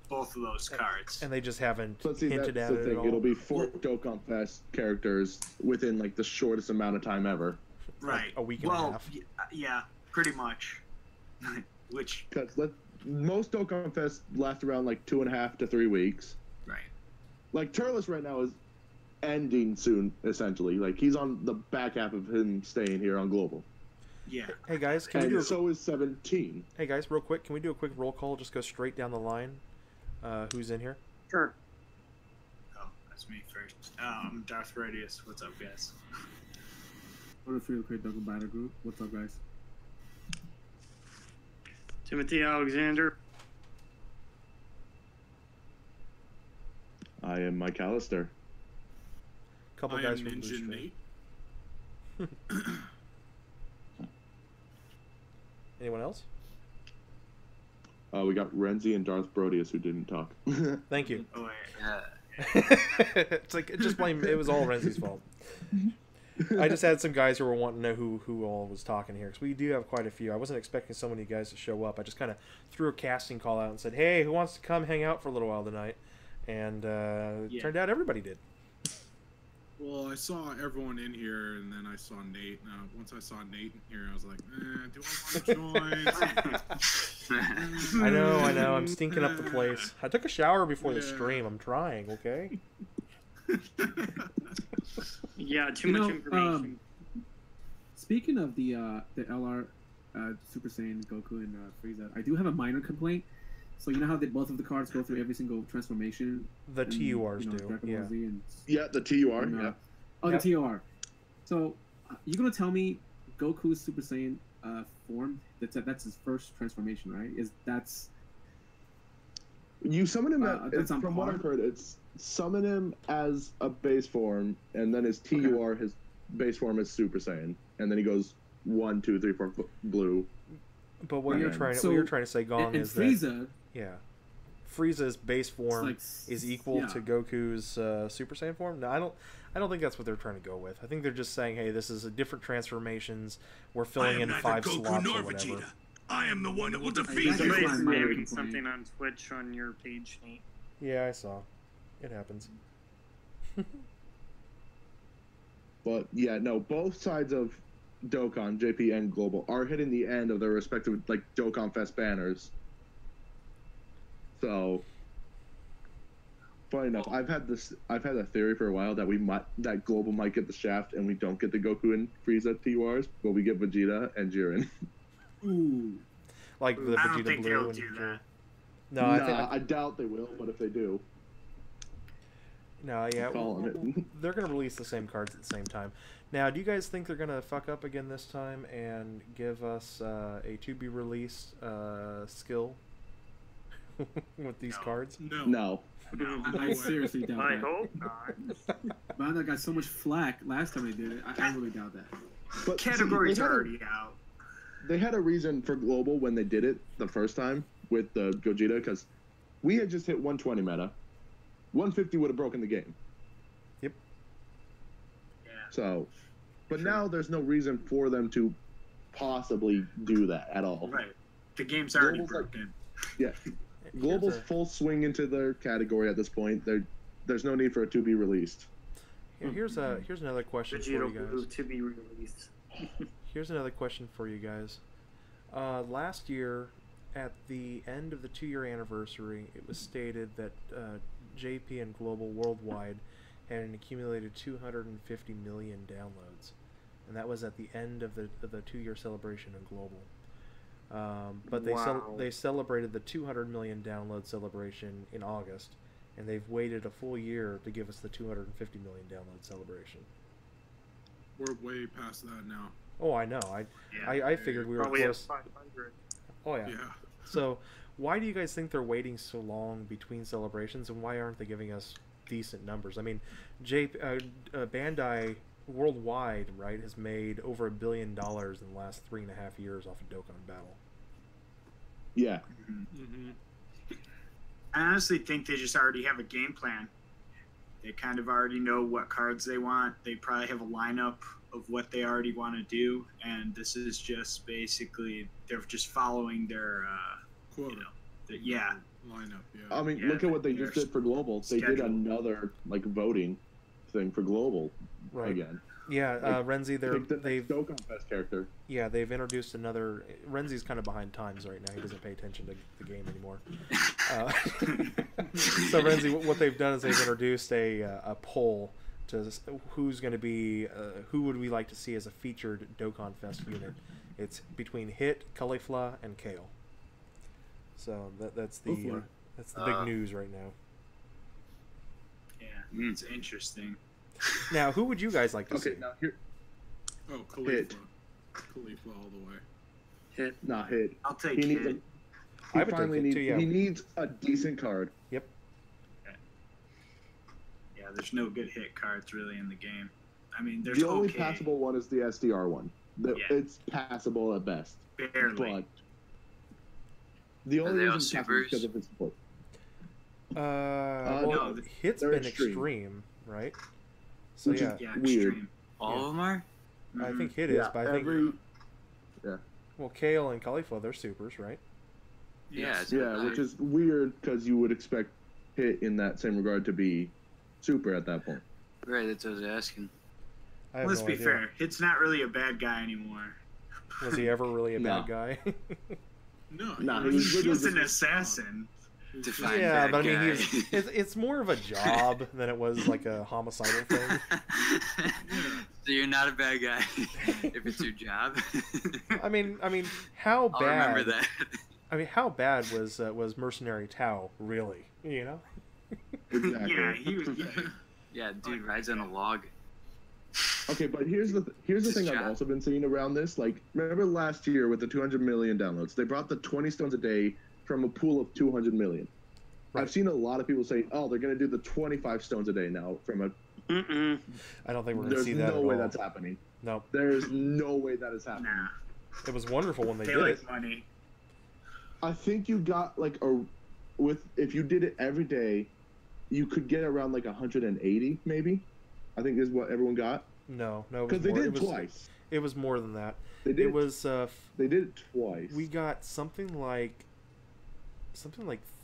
both of those cards. And they just haven't But see, hinted that's at the it thing. at all. It'll be 4 Dokkan Fest characters within like the shortest amount of time ever. Right. a week and a half. Yeah, pretty much. Which, Because most Dokkan Fest last around like 2.5 to 3 weeks. right. Like Turles right now is ending soon, essentially. Like he's on the back half of him staying here on Global. Yeah. Hey guys, can we do And a, so is 17. hey guys, real quick, can we do a quick roll call? Just go straight down the line. Who's in here? Sure. Oh, that's me first. Darth Radius. What's up, guys? What if we create Dokkan Battle Group? What's up, guys? Timothy Alexander. I am Mike Allister. Couple I guys am from Blue Ninja Stream. Nate. Anyone else? We got Renzi and Darth Brodius who didn't talk. Thank you. Oh, wait. It's like just blame. It was all Renzi's fault. I just had some guys who were wanting to know who all was talking here, because we do have quite a few. I wasn't expecting so many guys to show up. I just kind of threw a casting call out and said, "Hey, who wants to come hang out for a little while tonight?" And Yeah. turned out everybody did. Well, I saw everyone in here, and then I saw Nate. Once I saw Nate in here, I was like, do I want to join? I know. I'm stinking up the place. I took a shower before the Yeah. stream. I'm trying. Okay. Yeah, too You much know, information. Speaking of the LR Super Saiyan Goku and Frieza, I do have a minor complaint. So you know how both of the cards go through every single transformation? The and, TURs you know, do. Dragon Yeah. Ball Z and, Yeah, the TUR. and, Yeah. Oh, Yep. the TOR. So you're gonna tell me Goku's Super Saiyan form? That's his first transformation, right? You summon him that's on from what par? I've heard, it's summon him as a base form, and then his TUR, his base form is Super Saiyan, and then he goes 1, 2, 3, 4 blue. But what Right. you're trying So- what you're trying to say, Gong, and is that Frieza. Frieza's base form like, is equal yeah. to Goku's Super Saiyan form. No, I don't think that's what they're trying to go with. I think they're just saying, hey, this is a different transformations. We're I filling am in neither 5 Goku slots nor or whatever. Vegeta. I am the one that will defeat That's you. my Somebody's minor naming complaint. something on Twitch on your page, Nate. Yeah, I saw. It happens. But yeah, no, both sides of Dokkan, JP and Global, are hitting the end of their respective like Dokkan Fest banners. So, funny enough, I've had a theory for a while that Global might get the Shaft and we don't get the Goku and Frieza TURs, but we get Vegeta and Jiren. Ooh. Like the I don't Vegeta think Blue they'll and do Vegeta- that. No, I doubt they will, but if they do, no, yeah, calling it. they're gonna release the same cards at the same time. Now, do you guys think they're gonna fuck up again this time and give us a to be released skill with these No. cards? No. No. I seriously doubt I that. hope not. Man, I got so much flack last time they did it. I really doubt that. But see, Categories they are had a- already out. They had a reason for Global when they did it the first time with the Gogeta, because we had just hit 120 meta. 150 would have broken the game. Yep. Yeah. So, but now there's no reason for them to possibly do that at all. Right. The game's already Global's like- broken. Yeah. Global's full swing into their category at this point. There's no need for it to be released. Here's another question for you Vegeta Blue guys. to be released. Here's another question for you guys. Last year, at the end of the 2-year anniversary, it was stated that JP and Global Worldwide had an accumulated 250 million downloads, and that was at the end of the 2-year celebration in Global. But they Wow. they celebrated the 200 million download celebration in August, and they've waited a full year to give us the 250 million download celebration. We're way past that now. Oh, I know. I figured we were Probably close. have 500. Oh yeah. Yeah. So, why do you guys think they're waiting so long between celebrations, and why aren't they giving us decent numbers? I mean, Bandai worldwide, right, has made over $1 billion in the last 3.5 years off of Dokkan Battle. Yeah. Mm-hmm. I honestly think they just already have a game plan. They kind of already know what cards they want. They probably have a lineup of what they already want to do, and this is just basically they're just following their, Quota. yeah. Lineup, yeah. I mean, Yeah, look at what they their just did for Global. They did schedule. another like voting thing for Global Right. again. Yeah, Renzi, Pick the they've Dokkan Fest character. yeah they've introduced another. Renzi's kind of behind times right now. He doesn't pay attention to the game anymore. So Renzi, what they've done is they've introduced a poll to who's going to be who would we like to see as a featured Dokkan Fest unit. It's between Hit, Caulifla, and Kale. So that's the Hopefully. big news right now. Yeah, it's interesting. Now, who would you guys like to see? Okay, now here, Oh, Khalifa. Khalifa all the way. Hit. not Hit. I'll take He needs. it. I He would take finally Hit needs. too, yeah. He needs a decent card. Yep. Yeah, there's no good hit cards really in the game. I mean, there's The only okay, passable one is the SDR one. Yeah. It's passable at best. barely. But the Are only they all reason it's passable is because of its support. Well, no, Hit's they're been extreme. extreme, right? So Which is- yeah, Yeah, Weird. extreme. All of them are? I Mhm. think Hit is, but I think every well, Kale and Caulifla, they're supers, right? Yeah, it's yeah, which is weird because you would expect Hit in that same regard to be super at that point. Right, that's what I was asking. I have Let's no be idea. fair. Hit's not really a bad guy anymore. Was he ever really a No. bad guy? No, Nah, he he was He's literally just an just- assassin. Define yeah, bad but I mean, guy. it's more of a job than it was like a homicidal thing. So you're not a bad guy if it's your job. I mean, how I'll bad? remember that. I mean, how bad was Mercenary Tao really? You know? Exactly. Yeah, he was. Yeah, Yeah, dude rides on a log. Okay, but here's the thing job. I've also been seeing around this. Like, remember last year with the 200 million downloads, they brought the 20 stones a day from a pool of 200 million. Right. I've seen a lot of people say, "Oh, they're going to do the 25 stones a day now." From a Mm-mm. I don't think we're gonna there's see that no at way all. that's happening. No, There's no way that is happening. nah. it was wonderful when they They did like it. money. I think you got like if you did it every day, you could get around like 180 maybe. I think is what everyone got No, it was because they more. did it it was, twice. It was more than that. They did It was. They did it twice. We got something like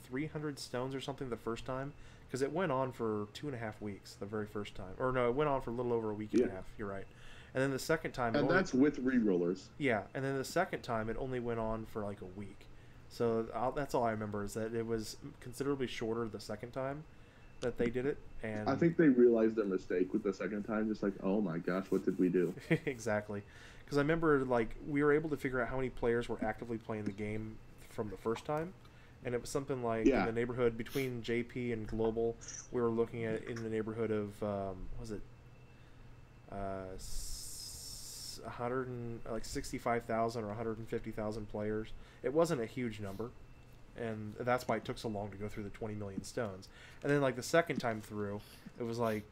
300 stones or something the first time, because it went on for 2.5 weeks the very first time. Or no, it went on for a little over a week and a Yeah. half. You're right. And then the second time, it and only, that's with re-rollers. yeah. And then the second time, it only went on for like a week. So that's all I remember is that it was considerably shorter the second time that they did it. And I think they realized their mistake with the second time. Just like, oh my gosh, what did we do? exactly, because I remember like we were able to figure out how many players were actively playing the game from the first time, and it was something like Yeah. in the neighborhood between JP and Global, we were looking at in the neighborhood of was it 65,000 or 150,000 players. It wasn't a huge number, and that's why it took so long to go through the 20 million stones. And then like the second time through, it was like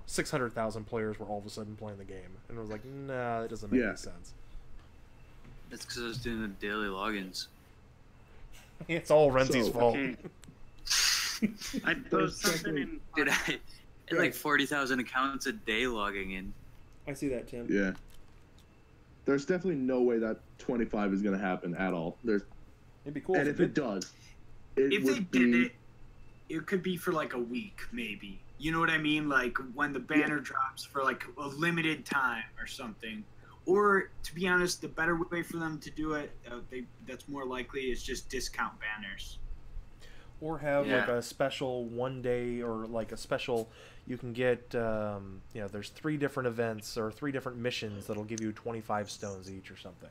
600,000 players were all of a sudden playing the game, and it was like, nah, that doesn't make Yeah. any sense. That's because I was doing the daily logins. It's all Renzi's So, fault. Okay. I posed something in. Dude, I had like 40,000 accounts a day logging in. I see that, Tim. Yeah. There's definitely no way that 25 is going to happen at all. There's, It'd be cool and if it does, it If they would did be. it, it could be for like a week, maybe. You know what I mean? Like when the banner drops for like a limited time or something. Or to be honest, the better way for them to do it, that's more likely, is just discount banners. Or have Yeah. like a special one day, or like a special, you can get, there's 3 different events or 3 different missions that'll give you 25 stones each or something.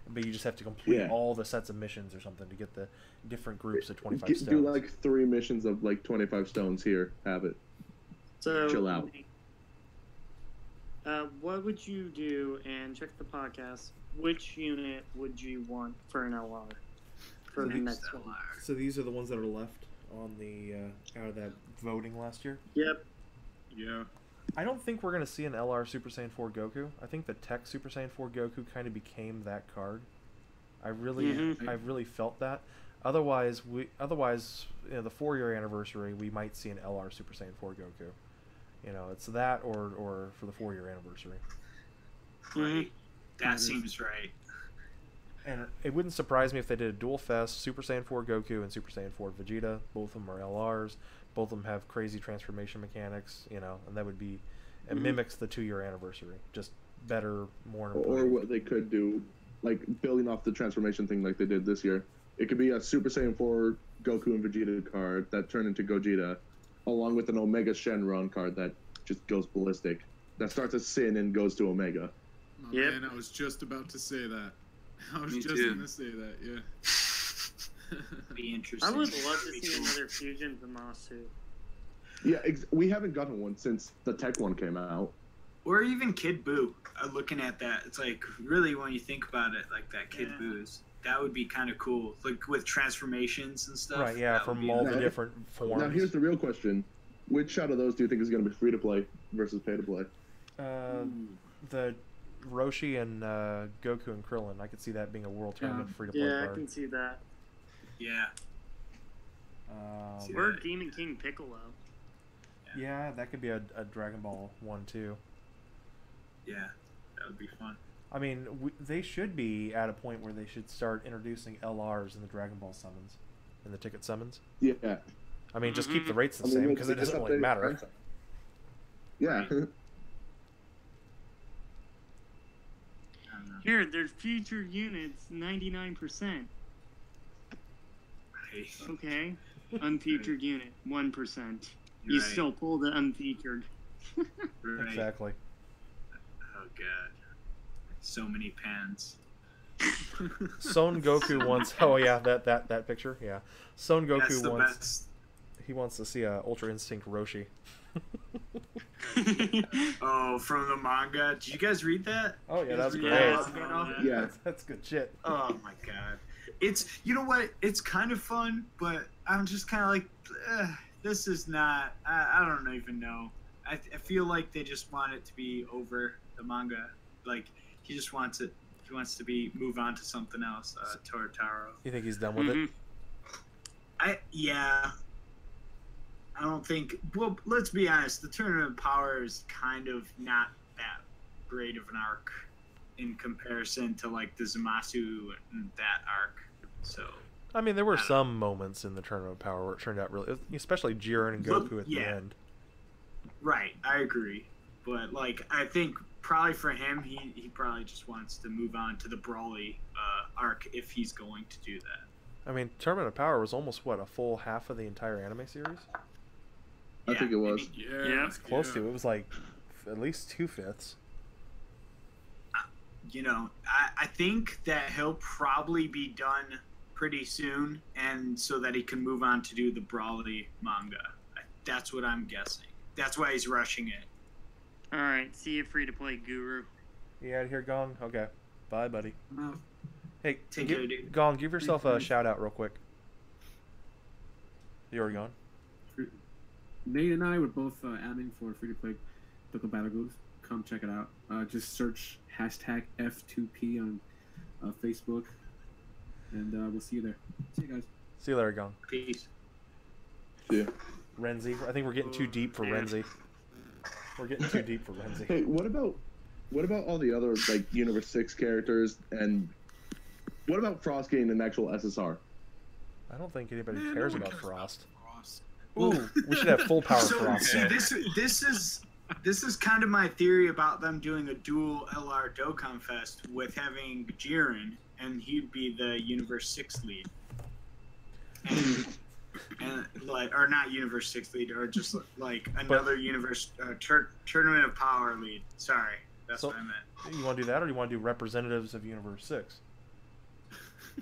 but you just have to complete Yeah. all the sets of missions or something to get the different groups of 25 stones. Do like 3 missions of like 25 stones here. Have it. So Chill out. What would you do? And check the podcast. Which unit would you want for an LR for the next one? So these are the ones that are left on the out of that voting last year. Yep. Yeah. I don't think we're gonna see an LR Super Saiyan 4 Goku. I think the Tech Super Saiyan 4 Goku kind of became that card. I really felt that. Otherwise, you know, the 4-year anniversary, we might see an LR Super Saiyan 4 Goku. You know, it's that or for the 4-year anniversary. Right. That seems right. And it wouldn't surprise me if they did a dual fest, Super Saiyan 4 Goku and Super Saiyan 4 Vegeta. Both of them are LRs. Both of them have crazy transformation mechanics, you know, and that would be, it mimics the 2-year anniversary. Just better, more Or improved. what they could do, like building off the transformation thing like they did this year. It could be a Super Saiyan 4 Goku and Vegeta card that turned into Gogeta, along with an Omega Shenron card that just goes ballistic. That starts as Sin and goes to Omega. Oh, Yep. man, I was just about to say that. I was Me just too. going to say that, yeah. Be interesting. I would love to Be see cool. another fusion Zamasu. Yeah, we haven't gotten one since the Tech one came out. Or even Kid Buu. Looking at that, it's like really when you think about it, like that Kid Buu's. That would be kind of cool, like with transformations and stuff. Right, yeah, that would from be all nice. the different forms. Now here's the real question: which out of those do you think is going to be free to play versus pay to play? The Roshi and Goku and Krillin, I could see that being a world tournament free to play Yeah, I card. can see that. Yeah. Um, Or Demon King Piccolo. yeah, that could be a Dragon Ball one too. Yeah, that would be fun. I mean, they should be at a point where they should start introducing LRs in the Dragon Ball summons, in the ticket summons. Yeah. I mean, just keep the rates the I mean, same we'll because it just doesn't really update matter. content. Yeah. Here, there's future units, 99%. Right. Okay. Unfeatured unit, 1%. You Right. still pull the unfeatured. Right. Exactly. Oh god. So many pans. Son Goku wants. Oh yeah, that picture. Yeah, Son That's Goku the wants. best. He wants to see a Ultra Instinct Roshi. Oh, from the manga. Did you guys read that? Oh yeah, that's You great. guys read that at all? Yeah. That's good shit. Oh my god. It's, you know what? It's kind of fun, but I'm just kind of like, this is not. I don't even know. I feel like they just want it to be over the manga. Like he just wants it. He wants to move on to something else. Torotaro. You think he's done with it? Yeah. I don't think. Well, let's be honest. The Tournament of Power is kind of not that great of an arc in comparison to like the Zamasu and that arc. So. I mean, there were some moments in the Tournament of Power where it turned out really, especially Jiren and Goku at the end. Right, I agree. But like, I think probably for him, he probably just wants to move on to the Brawly arc if he's going to do that. I mean, Tournament of Power was almost what, a full half of the entire anime series? I think it was. Yeah. Close to. It was like at least 2/5. You know, I think that he'll probably be done pretty soon, and so that he can move on to do the Brawly manga. That's what I'm guessing. That's why he's rushing it. Alright, see you free to play Guru. You out of here, Gong? Okay. Bye, buddy. Hey, Take care, dude. Gong, give yourself a shout out real quick. You already gone? Nate and I were both admin for free to play Dokkan Battle Groups. Come check it out. Just search hashtag F2P on Facebook, and we'll see you there. See you guys. See you later, Gong. Peace. Yeah. Renzi. I think we're getting too deep for Renzi. We're getting too deep for Renzi. Hey, what about all the other like Universe 6 characters, and what about Frost getting an actual SSR? I don't think anybody cares about Frost. Frost. Ooh, we should have full power So Frost. see, though. this is kind of my theory about them doing a dual LR Dokkan Fest with having Jiren, and he'd be the Universe 6 lead. And like, or not Universe 6 lead, or just like another Universe Tournament of Power lead. Sorry, that's So- what I meant. You want to do that, or do you want to do representatives of Universe 6?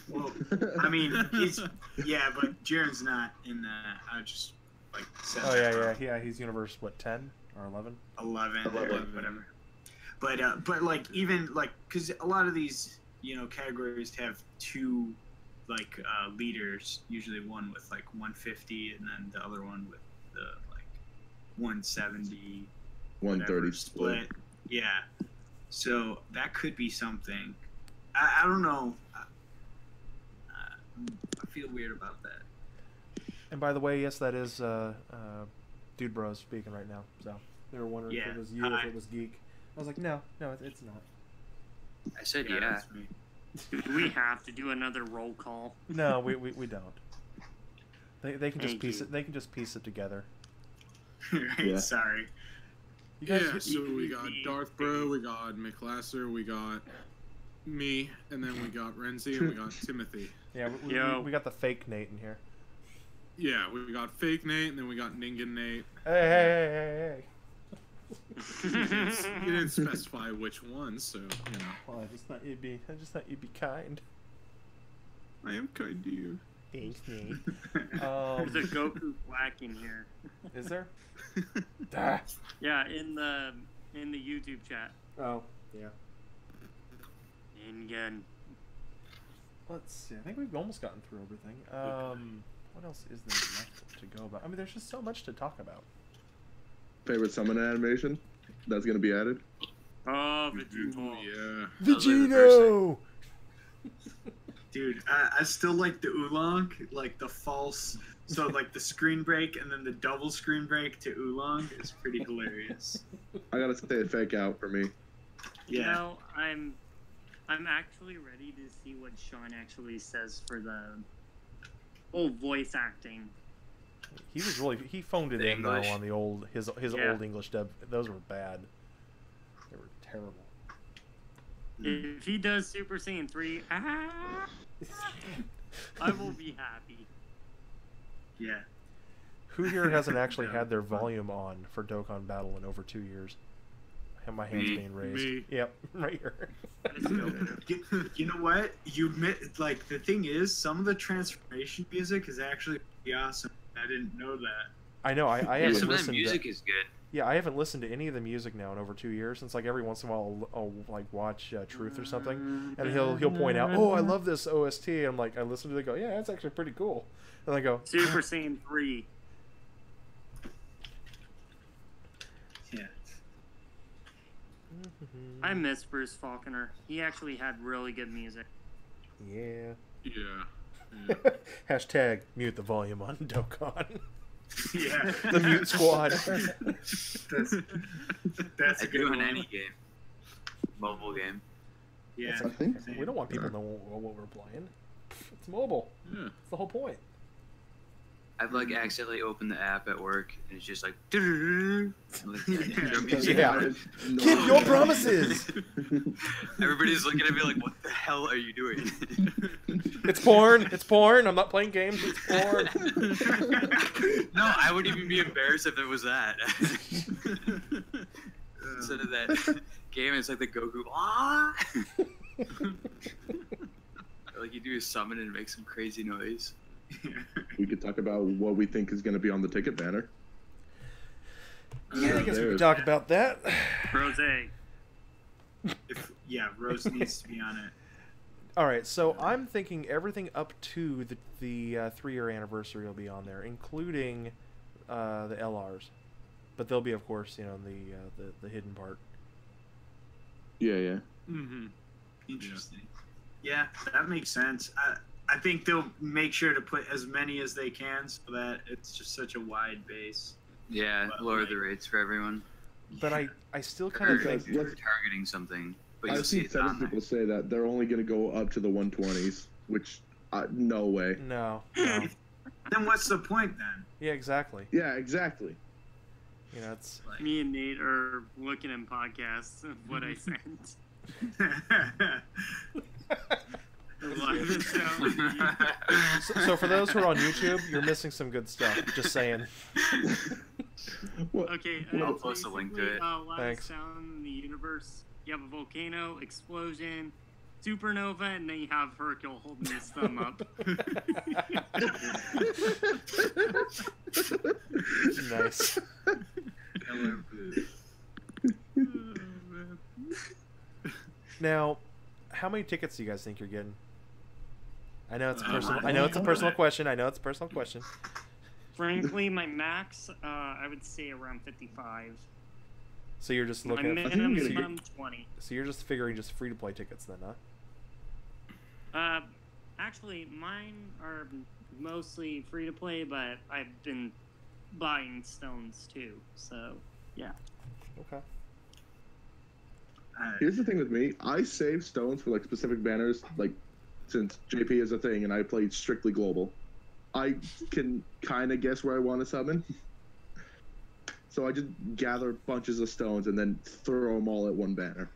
Well, I mean, but Jiren's not in that. I just like said Oh that. yeah. He's universe what 10 or 11? 11 or whatever. But like even like because a lot of these categories have two like leaders, usually one with like 150 and then the other one with the like 170 130 split. Yeah, so that could be something. I don't know. I feel weird about that. And by the way, yes, that is Dude Bros speaking right now. So they were wondering if it was you, if it was Geek. I was like, no, it's not. I said yeah. Do we have to do another roll call? No, we don't. They can just piece it. They can just piece it together. Right, sorry. So we got Darth Bro, we got McLasser, we got me, and then we got Renzi, and we got Timothy. Yeah, we got the fake Nate in here. Yeah, we got fake Nate, and then we got Ningen Nate. Hey. You didn't specify which one, so you know. Well, I just thought you'd be kind. I am kind to you. Thanks, Nate. There's a Goku flack in here. Is there? Yeah, in the YouTube chat. Oh, yeah. Ingen. Let's see. I think we've almost gotten through everything. What else is there left to go about? I mean, there's just so much to talk about. Favorite summon animation that's gonna be added? Oh, Vegeta. Yeah. Vegino! Dude, I still like the oolong, like the false. So like the screen break and then the double screen break to oolong is pretty hilarious. I gotta say, fake out for me. You know, I'm actually ready to see what Sean actually says for the voice acting. He phoned it in though on the old his old English dub. Those were bad. They were terrible. If he does Super Saiyan 3, I will be happy. Yeah. Who here hasn't actually had their volume on for Dokkan Battle in over 2 years? I have my hands being raised. Me. Yep, right here. You know what? You admit, like, the thing is, some of the transformation music is actually pretty awesome. I didn't know that. I know. I haven't some of listened. that music is good. Yeah, I haven't listened to any of the music now in over 2 years. Since like every once in a while I'll like watch Truth or something, and he'll point out, "Oh, I love this OST." And I'm like, I listen to it, and go, "Yeah, that's actually pretty cool." And I go, Super Saiyan 3. Yeah. I miss Bruce Faulconer. He actually had really good music. Yeah. Yeah. Hashtag mute the volume on Dokkan. Yeah. The mute squad. That's I a good do in one. any game. Mobile game. Yeah. I think we don't want people to know what we're playing. It's mobile. Yeah. That's the whole point. I've like accidentally opened the app at work and it's just like. Yeah. Keep your promises. Everybody's looking at me like, "What the hell are you doing?" It's porn. It's porn. I'm not playing games. It's porn. No, I wouldn't even be embarrassed if it was that. Instead of that game, it's like the Goku. Ah! Like you do a summon and make some crazy noise. We could talk about what we think is going to be on the ticket banner. Yeah, I guess we could talk about that. Rose. Rose needs to be on it. All right, so I'm thinking everything up to the 3-year anniversary will be on there, including the LRs, but they'll be, of course, the hidden part. Yeah. Mm-hmm. Interesting. Yeah, that makes sense. I think they'll make sure to put as many as they can so that it's just such a wide base. Yeah, lower the rates for everyone. But I still kind of think You're targeting something, but you'll I've see seen it several on there. people say that they're only going to go up to the 120s, which no way. no. Then what's the point then? Yeah, exactly. Yeah, exactly. It's Me and Nate are looking in podcasts of what I sent. so for those who are on YouTube, you're missing some good stuff. Just saying. Okay, I'll post a link to it. Last Thanks. sound in the universe. You have a volcano, explosion, Supernova, and then you have Hercule holding his thumb up. Nice. Now, how many tickets do you guys think you're getting? I know it's a personal. I know it's a personal question. I know it's a personal question. Frankly, my max, I would say around 55. So you're just My looking at. minimum 20. So you're just figuring just free to play tickets then, huh? Actually, mine are mostly free to play, but I've been buying stones too. So, yeah. Okay. Here's the thing with me. I save stones for like specific banners, like since JP is a thing and I play strictly global. I can kind of guess where I want to summon. So I just gather bunches of stones and then throw them all at one banner.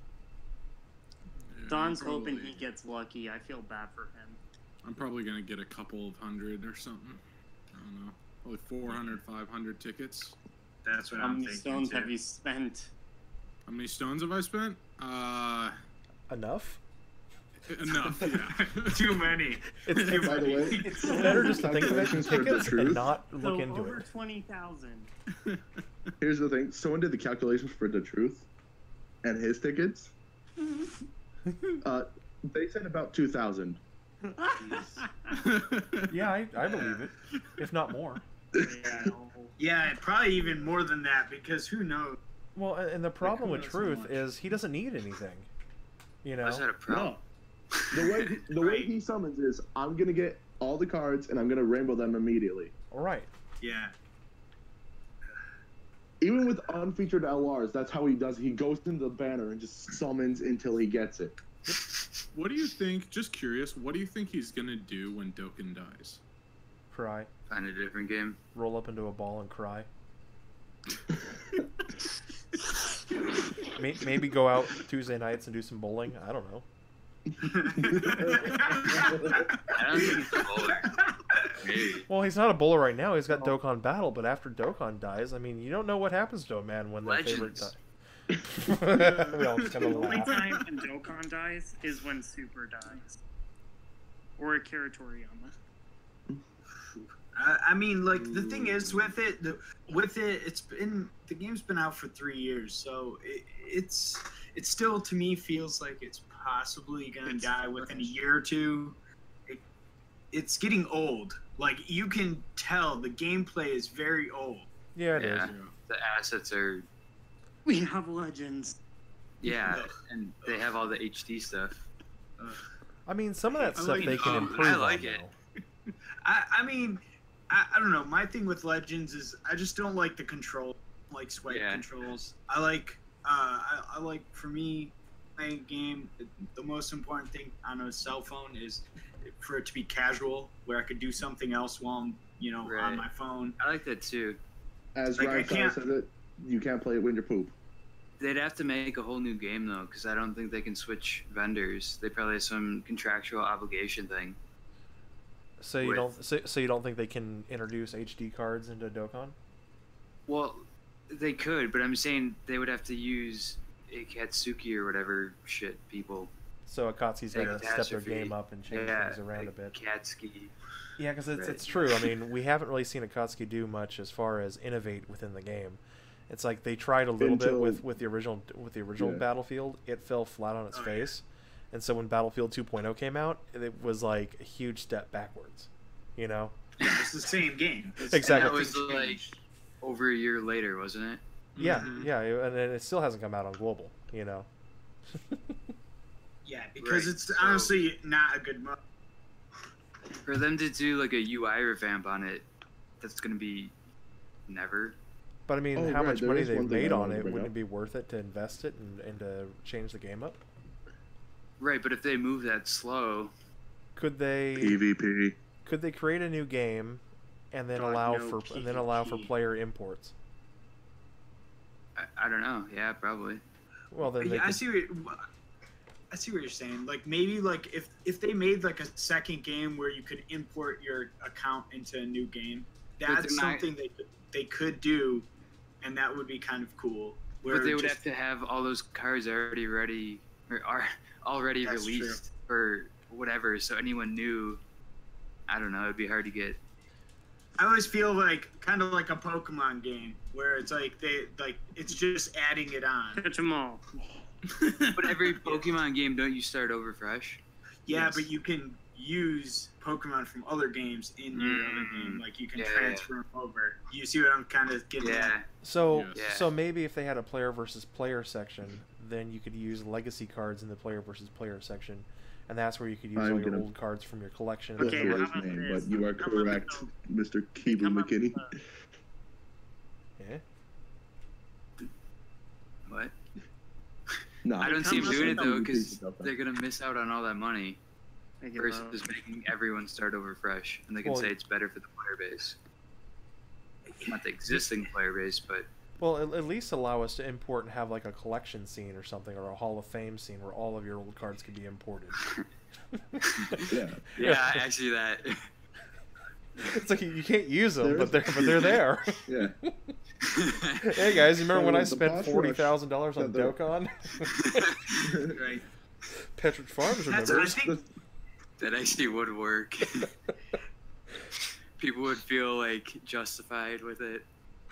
Yeah, Don's hoping he gets lucky. I feel bad for him. I'm probably gonna get a couple of hundred or something. I don't know. Probably 400, 500 tickets. That's what How I'm many thinking. stones too. have you spent? How many stones have I spent? Enough. Enough. Yeah. Too many. It's, Too By the many. way, it's better just to think of it as calculations for the tickets and truth. not So look into over it. 20,000. Here's the thing. Someone did the calculations for the truth and his tickets. They said about 2,000. Yeah, I believe it, if not more. Yeah. Yeah, probably even more than that because who knows? Well, and the problem with knows so Truth much? is he doesn't need anything. You know. Is that a problem? No. The way Right. he summons is, I'm gonna get all the cards and I'm gonna rainbow them immediately. All right. Yeah. Even with unfeatured LRs, that's how he does. He goes into the banner and just summons until he gets it. What do you think? Just curious. What do you think he's gonna do when Dokkan dies? Cry. Find a different game. Roll up into a ball and cry. Maybe go out Tuesday nights and do some bowling. I don't know. I don't think he's a bowler. Maybe. Well, he's not a bowler right now. He's got Dokkan Battle, but after Dokkan dies, I mean, you don't know what happens to a man when their favorite Legends. dies. We all just kind The of only laugh. time when Dokkan dies is when Super dies. Or Akira Toriyama. I mean, like the thing is with it, the game's been out for 3 years, so it's still to me feels like it's possibly gonna die within a year or two. It's getting old. Like you can tell the gameplay is very old. Yeah, it is. Yeah. The assets are. We have legends. Yeah, and they have all the HD stuff. I mean, some of that I stuff like they it. can I improve like on, it. though. I mean, I don't know. My thing with Legends is I just don't like the control, like swipe Yeah. controls. I like, I like for me, playing a game. The most important thing on a cell phone is for it to be casual, where I could do something else while I'm, on Right. my phone. I like that too. As Like, I Ryan can't- said it, you can't play it when you're poop. They'd have to make a whole new game though, because I don't think they can switch vendors. They probably have some contractual obligation thing. So you With- don't. So you don't think they can introduce HD cards into Dokkan? Well, they could, but I'm saying they would have to use Akatsuki or whatever shit people. So Akatsuki's got to step their Catastrophe. game up and change Yeah, things around a bit. Akatsuki. Yeah, because it's Right. true. I mean, we haven't really seen Akatsuki do much as far as innovate within the game. It's like they tried a little bit Until- with the original Yeah. Battlefield. It fell flat on its face, and so when Battlefield 2.0 came out, it was like a huge step backwards. You know? Yeah, it's the same game. Exactly. That was like over a year later, wasn't it? Yeah, Mm-hmm. yeah, and it still hasn't come out on global. You know? Yeah, because Right, it's so- honestly not a good mode. For them to do like a UI revamp on it, that's gonna be never. But I mean, Oh, how right, much there money is they've one thing made I on wanted to it, bring wouldn't up. it be worth it to invest it and to change the game up? Right, but if they move that slow, Could they? PvP. Could they create a new game and then God, allow no for PvP. player imports? I don't know. Yeah, probably. Well, then they Yeah, I could, see what you're saying. Like maybe like if they made like a second game where you could import your account into a new game, But that's they're not- something they could do, and that would be kind of cool. Where But they would just- have to have all those cards already ready or are already That's released. or whatever, so anyone knew. I don't know. It'd be hard to get. I always feel like kind of like a Pokemon game where it's like it's just adding it on. Catch 'em all. But every Pokemon game, don't you start over fresh? Yeah, but you can use Pokemon from other games in your other game. Like you can transfer them over. You see what I'm kind of getting at? So maybe if they had a player versus player section, then you could use legacy cards in the player versus player section, and that's where you could use all your old cards from your collection. Okay, his name, but you are correct, Mr. Kibu McKinney. Yeah. What? No, I don't see them doing it though, because they're gonna miss out on all that money. Versus making everyone start over fresh, and they can say it's better for the player base, not the existing player base, but. Well, at least allow us to import and have like a collection scene or something, or a Hall of Fame scene where all of your old cards could be imported. Yeah, I see that. It's like you can't use them, but they're there. Yeah. Hey guys, you remember when I spent $40,000 on Dokkan? Right. Petridge Farms remembers. That actually would work. People would feel like justified with it.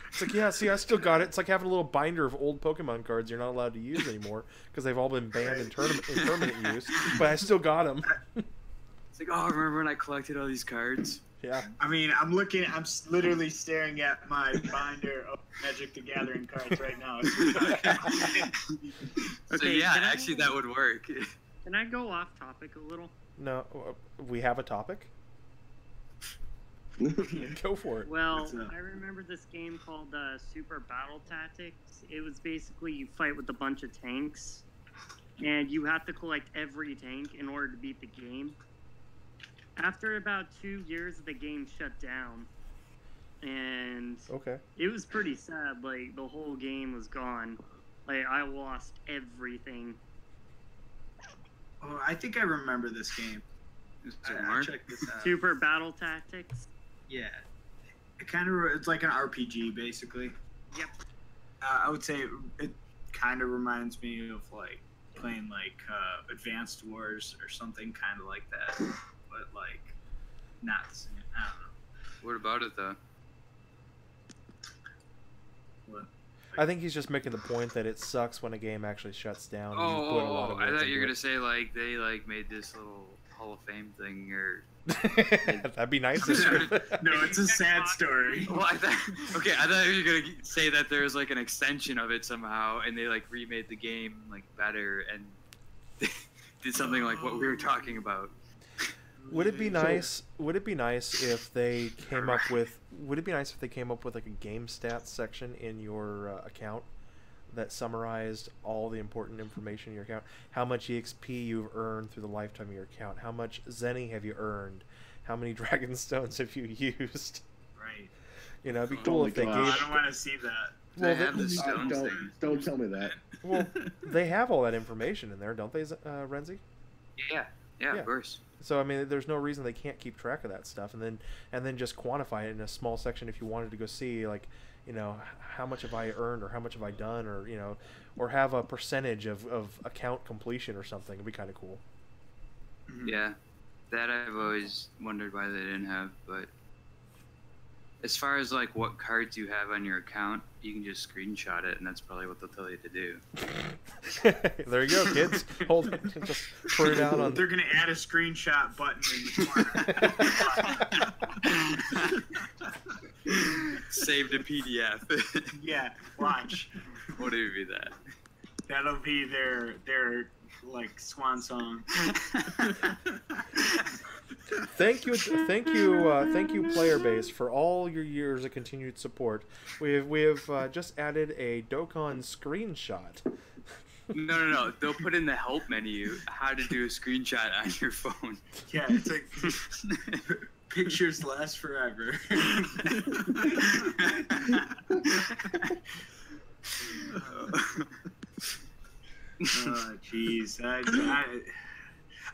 It's like, yeah, see, I still got it. It's like having a little binder of old Pokemon cards you're not allowed to use anymore because they've all been banned in permanent use, but I still got them. It's like, oh, remember when I collected all these cards? Yeah. I mean, I'm literally staring at my binder of Magic the Gathering cards right now. So yeah, actually that would work. Can I go off topic a little? No, we have a topic? Go for it. Well, I remember this game called Super Battle Tactics. It was basically you fight with a bunch of tanks, and you have to collect every tank in order to beat the game. After about 2 years, the game shut down, and it was pretty sad. Like, the whole game was gone. Like, I lost everything. Oh, I think I remember this game. I checked this out. Super Battle Tactics. Yeah, it's like an RPG basically. Yep. I would say it kind of reminds me of like playing like Advanced Wars or something kind of like that, but like not the same. I don't know. What about it though? What? I think he's just making the point that it sucks when a game actually shuts down. Oh, I thought you were gonna say like they like made this little Hall of Fame thing or. That'd be nice. No, it's a sad story. Well, I thought you were gonna say that there was like an extension of it somehow, and they like remade the game like better and did something like what we were talking about. Would it be nice? Would it be nice if they came up with? Would it be nice if they came up with like a game stats section in your account that summarized all the important information in your account? How much EXP you've earned through the lifetime of your account? How much Zenny have you earned? How many Dragon Stones have you used? Right. You know, it'd be cool if they gave. I don't want to see that. Well, they have the stones don't tell me that. Well, they have all that information in there, don't they, Renzi? Yeah, of course. So I mean, there's no reason they can't keep track of that stuff, and then just quantify it in a small section if you wanted to go see like, you know, how much have I earned or how much have I done, or you know, or have a percentage of account completion or something. It'd be kind of cool. Yeah, that I've always wondered why they didn't have, but as far as like what cards you have on your account, you can just screenshot it, and that's probably what they'll tell you to do. There you go, kids. Hold it. Just print it out on. They're gonna add a screenshot button in the corner. Save the PDF. Yeah, watch. What would be that? That'll be their like swan song. Thank you, player base, for all your years of continued support. We have just added a Dokkan screenshot. No. They'll put in the help menu how to do a screenshot on your phone. Yeah, it's like pictures last forever. Oh, jeez. I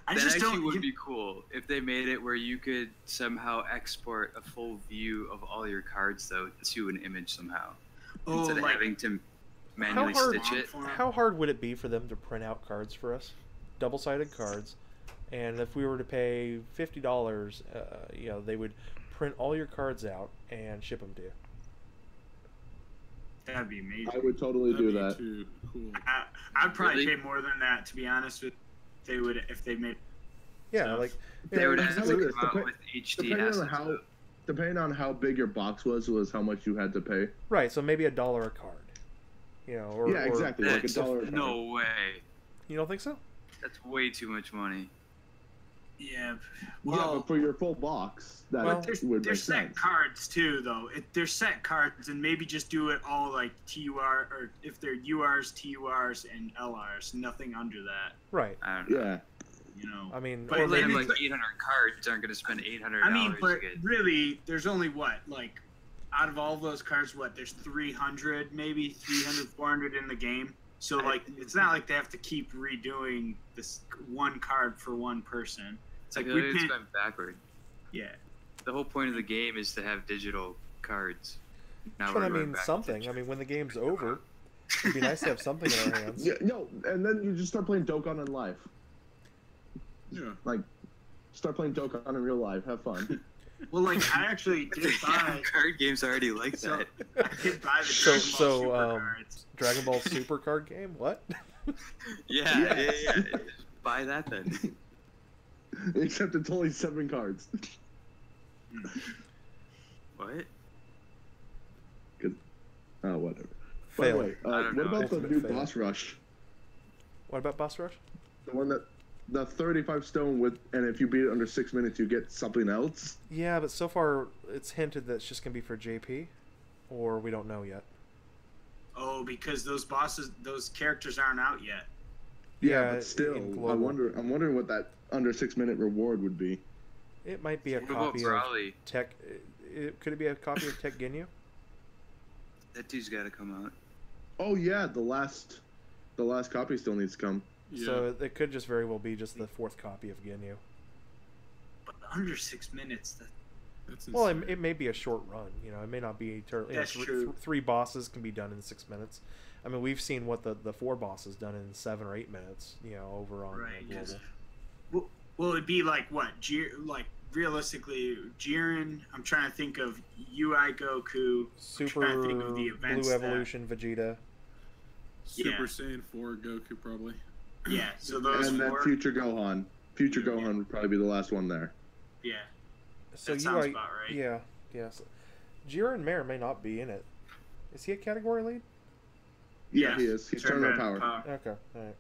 that just actually would be cool if they made it where you could somehow export a full view of all your cards, though, to an image somehow. Instead of having to manually stitch it. How hard would it be for them to print out cards for us? Double-sided cards, And if we were to pay $50, you know, they would print all your cards out and ship them to you. That'd be amazing. I would totally do that. Too cool. I'd probably Really? pay more than that, to be honest with. They would if they made. Yeah, So- like They would It's have like to this, come out with HD depending on assets. how, depending on how big your box was how much you had to pay. right. So maybe $1 a card. You know, or Yeah, exactly. Like That's- $1 a card. No way. You don't think so? That's way too much money. Yeah. Yeah, Well, but for your full box, that Well, would they're make set sense. cards too, though. They're set cards, and maybe just do it all like TUR, or if they're URs, TURs, and LRs, nothing under that. Right. I don't know. Yeah. You know. I mean, But or People that have maybe like 800 cards aren't going to spend $800 I mean, but to get. really, there's only what, like, out of all of those cards, what, there's 300, maybe 300, 400 in the game. So, like, it's not like they have to keep redoing this one card for one person. It's like, we it's can't, going backward. yeah. The whole point of the game is to have digital cards. Now but I we're going mean, back to something. I digital. mean, when the game's over, it'd be nice to have something in our hands. Yeah, no, and then you just start playing Dokkan in life. Yeah. Like, start playing Dokkan in real life. Have fun. Well, like, I actually did buy, card games already like so, that. I did buy the So- Dragon Ball so, Super um, cards. Dragon Ball Super card game? What? Yeah. Just buy that then. Except it's only 7 cards. What? Oh, whatever. By the Fail. way, I don't what know. about the Ultimate new fail. boss rush? What about Boss Rush? The one that, the 35 stone with, and if you beat it under 6 minutes, you get something else? Yeah, but so far it's hinted that it's just gonna be for JP, or we don't know yet. Oh, because those bosses, those characters aren't out yet. Yeah, but still, in I'm global. wondering what that under 6 minute reward would be. It might be a What about copy of Brawley? Tech. Could it be a copy of Tech Ginyu? That dude's got to come out. Oh yeah, the last copy still needs to come. Yeah. So it could just very well be just the 4th copy of Ginyu. But under 6 minutes, That's Well, insane. it may be a short run. You know, it may not be eternal. That's true. 3 bosses can be done in 6 minutes. I mean, we've seen what the 4 bosses done in 7 or 8 minutes. You know, over on right? 'Cause- global. well, it'd be like what? Like realistically, Jiren. I'm trying to think of UI Goku. Super trying to think of the events Blue that- Evolution Vegeta. Super yeah. Saiyan 4 Goku probably. Yeah. So those And then four. Future Gohan. Future Gohan would probably be the last one there. Yeah. So That sounds about right. Yeah, yeah. So Jiren may or may not be in it. Is he a category lead? Yeah, Yes. he is. He's Tournament of Power. Okay, all right.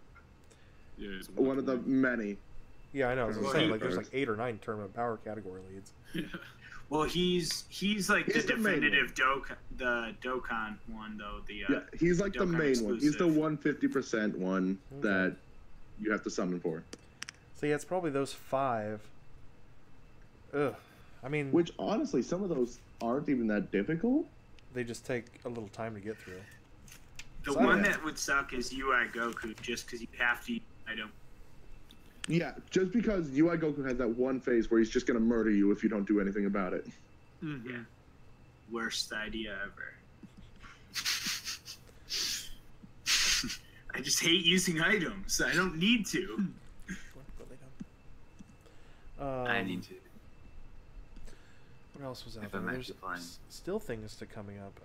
Yeah, he's One of the many. Yeah, I know. I was Well, saying he- like there's like 8 or 9 tournament power category leads. Yeah. Well, he's like He's the the main definitive Dokkan one though. The Yeah, he's like the Dokkan main one. He's the exclusive. 150% one Okay. that you have to summon for. So yeah, it's probably those 5. Ugh. I mean, Which honestly, some of those aren't even that difficult. they just take a little time to get through. The So I one don't- that would suck is UI Goku, just because you have to use item. Yeah, just because UI Goku has that one phase where he's just gonna murder you if you don't do anything about it. Mm-hmm. Yeah. Worst idea ever. I just hate using items. I don't need to. What they done? I need to. What else was out If there? I'm There's actually playing. still things to coming up.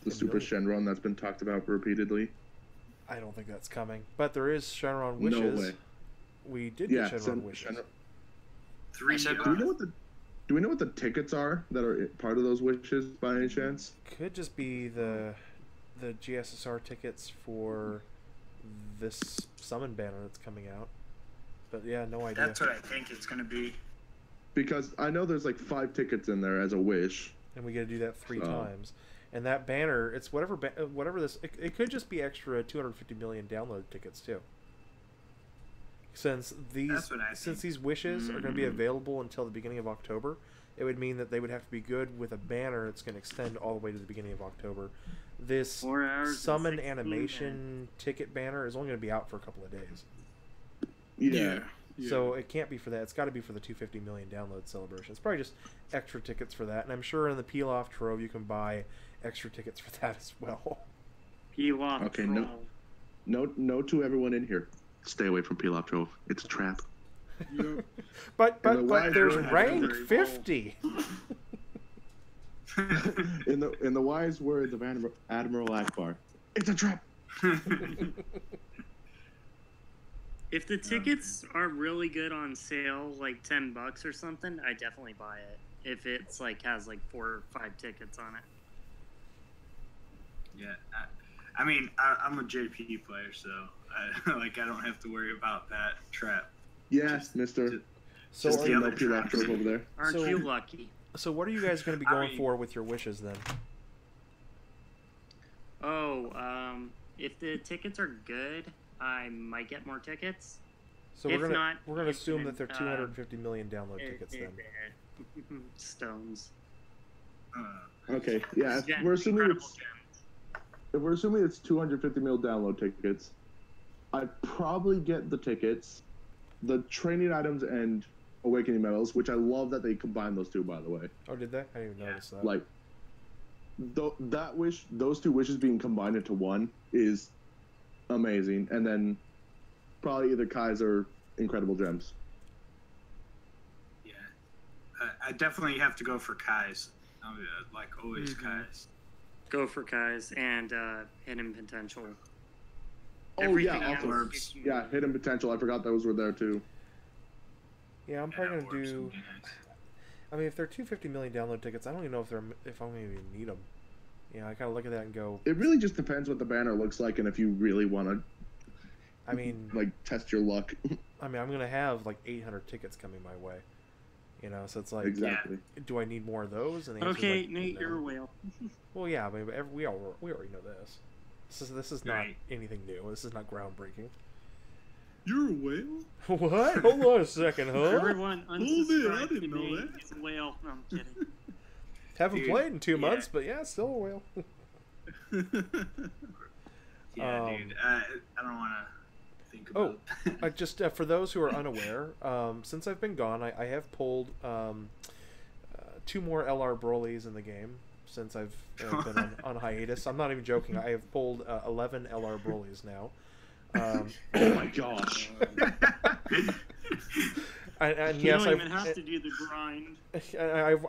The Super Shenron that's been talked about repeatedly. I don't think that's coming, but there is Shenron No Wishes. way. We did Yeah, get Shenron Wishes. Three. I said- Do we know what the tickets are that are part of those wishes by any chance? Could just be the GSSR tickets for this summon banner that's coming out. But yeah, no idea. That's what I think it's gonna be. Because I know there's like 5 tickets in there as a wish. And we got to do that 3 Oh. times. And that banner, it's whatever this. It could just be extra 250 million download tickets too. Since That's what I think. these wishes are going to be available until the beginning of October, it would mean that they would have to be good with a banner that's going to extend all the way to the beginning of October. This 4 hours and summon 16 animation ticket banner is only going to be out for a couple of days. Yeah. So it can't be for that. It's got to be for the 250 million download celebration. It's probably just extra tickets for that. And I'm sure in the Pilaf Trove you can buy extra tickets for that as well. Pilaf Okay, troll. Note to everyone in here. Stay away from Pilaf Trove. It's a trap. Yep. but wise there's word- rank 50. In the wise words of Admiral Akbar, it's a trap. If the tickets are really good on sale, like $10 or something, I definitely buy it. If it's like has like 4 or 5 tickets on it. Yeah, I mean, I'm a JP player, so I don't have to worry about that trap. Yes, Mister. So Just are the you, other Pilaf Trove over there. Aren't So- you lucky? so what are you guys going to be I going mean- for with your wishes then? Oh, if the tickets are good, I might get more tickets. So If we're gonna not, we're gonna you assume can, that they're 250 million download tickets then. Stones. Okay, yeah. If Gem, we're assuming incredible it's gem. if we're assuming it's 250 mil download tickets, I'd probably get the tickets, the training items, and awakening medals, which I love that they combine those two. By the way, Oh, did they? I didn't even notice that. like those two wishes being combined into one is amazing, and then probably either Kai's or incredible gems. Yeah, I definitely have to go for Kai's. Like always, Kai's. Go for Kai's and hidden potential. Oh Everything yeah, else also, is- yeah, hidden potential. I forgot those were there too. Yeah, I'm probably Yeah, gonna orbs do. would be nice. I mean, if they're 250 million download tickets, I don't even know if I'm gonna even need them. Yeah, I kind of look at that and go. It really just depends what the banner looks like, and if you really want to I mean, like test your luck. I'm gonna have like 800 tickets coming my way. You know, so it's like, Exactly. do I need more of those? And the answer's Okay, like, Nate, no. you're a whale. Well, yeah, I mean, we already know this. This is not Right. anything new. This is not groundbreaking. You're a whale? What? Hold on a second, huh? Everyone Hold it, I unsubscribe to didn't know me. that. He's a whale. No, I'm kidding. Haven't Dude, played in 2 yeah. months, but yeah, still a whale. Yeah, Um, dude. I don't want to think about. Just for those who are unaware, since I've been gone, I have pulled 2 more LR Broly's in the game since I've been on hiatus. I'm not even joking. I have pulled 11 LR Broly's now. Oh my gosh. And You yes, don't even have to do the grind.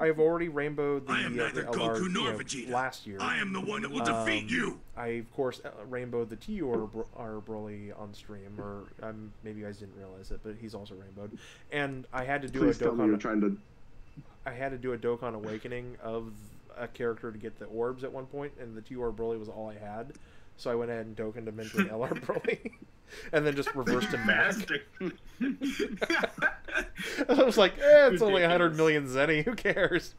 I've already rainbowed the, I am neither the LR Goku nor Vegeta. last year. I am the one that will defeat you. I of course rainbowed the TUR Broly on stream, or maybe you guys didn't realize it, but he's also rainbowed. And I had to do Please tell me you're a trying to. I had to do a Dokkan Awakening of a character to get the orbs at one point, and the TUR Broly was all I had. So I went ahead and Dokkaned him into an LR Broly, and then just reversed him back. I was like, it's only 100 million Zenny. Who cares?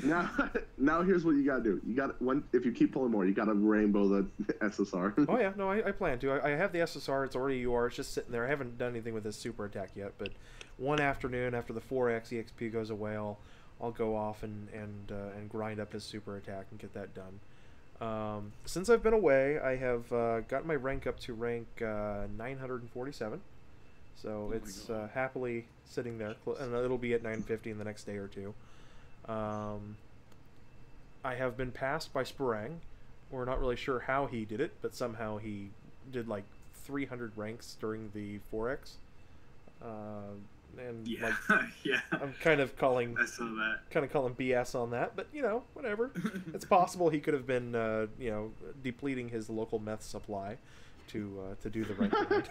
Now here's what you gotta do. You got if you keep pulling more, you gotta rainbow the SSR. Oh yeah, no, I plan to. I have the SSR. It's already UR. It's just sitting there. I haven't done anything with this super attack yet. But one afternoon after the 4x EXP goes away, I'll go off and grind up his super attack and get that done. Since I've been away, I have gotten my rank up to rank 947. So it's happily sitting there, and it'll be at 950 in the next day or two. I have been passed by Sparang. We're not really sure how he did it, but somehow he did like 300 ranks during the 4x. And Yeah, like, yeah. I'm kind of calling I saw that. BS on that, but whatever. It's possible he could have been depleting his local meth supply to do the right thing.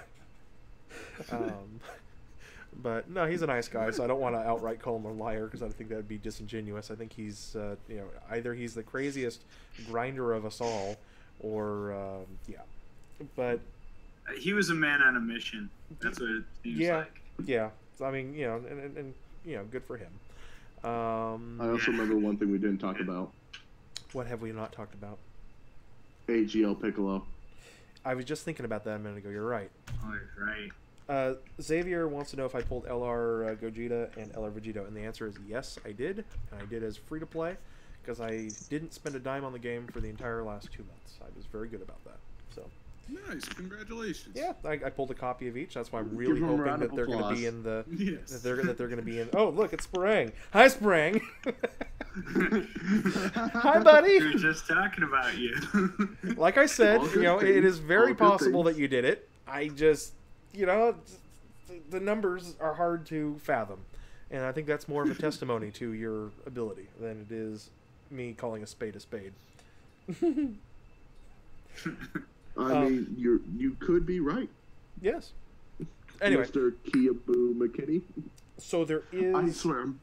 But no, he's a nice guy, so I don't want to outright call him a liar because I think that would be disingenuous. I think he's either he's the craziest grinder of us all, or but He was a man on a mission. That's what it seems like. yeah. I mean, and good for him. I also remember one thing we didn't talk about. What have we not talked about? AGL Piccolo. I was just thinking about that a minute ago. You're right. Oh, you're right. Xavier wants to know if I pulled LR Gogeta and LR Vegito, and the answer is yes, I did. And I did as free to play because I didn't spend a dime on the game for the entire last 2 months. I was very good about that. So Nice, congratulations. Yeah, I pulled a copy of each. That's why I'm Give really them a hoping round that of they're going to applause. be in the Yes. that they're going to be in. Oh, look, it's Sprang. Hi, Sprang. Hi, buddy. We were just talking about you. Like I said, All you good know, it things. is very All good possible things. that you did it. I just, you know, the numbers are hard to fathom, and I think that's more of a testimony to your ability than it is me calling a spade a spade. I mean, you could be right. Yes. Anyway, Mr. Kiabu McKinney. so there is. I swear I'm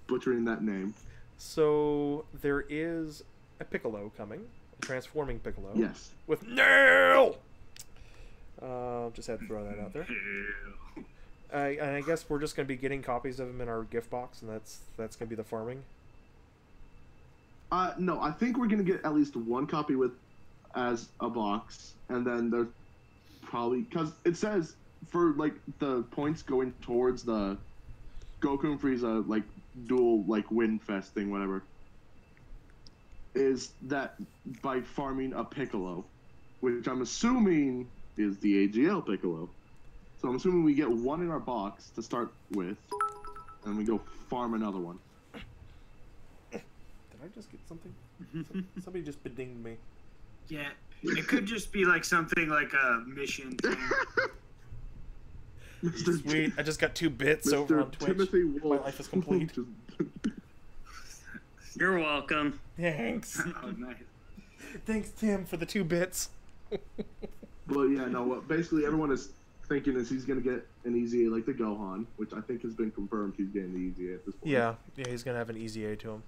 butchering that name. So there is a Piccolo coming, a transforming Piccolo. Yes. With nail. Just had to throw that out there. And I guess we're just going to be getting copies of him in our gift box, and that's going to be the farming. No, I think we're gonna get at least one copy with as a box, and then there's probably because it says for like the points going towards the Goku and Frieza like dual like win fest thing, whatever, is that by farming a Piccolo, which I'm assuming is the AGL Piccolo. So I'm assuming we get one in our box to start with, and we go farm another one. Did I just get something? Somebody just bedinged me. Yeah, it could just be like something like a mission thing. Mr. Sweet, I just got 2 bits over on Mr. Twitch. Timothy Wolf. My life is complete. You're welcome. Thanks. Oh, nice. Thanks, Tim, for the 2 bits. But yeah, no, what basically everyone is thinking is he's going to get an easy A like the Gohan, which I think has been confirmed he's getting the easy A at this point. Yeah, he's going to have an easy A to him.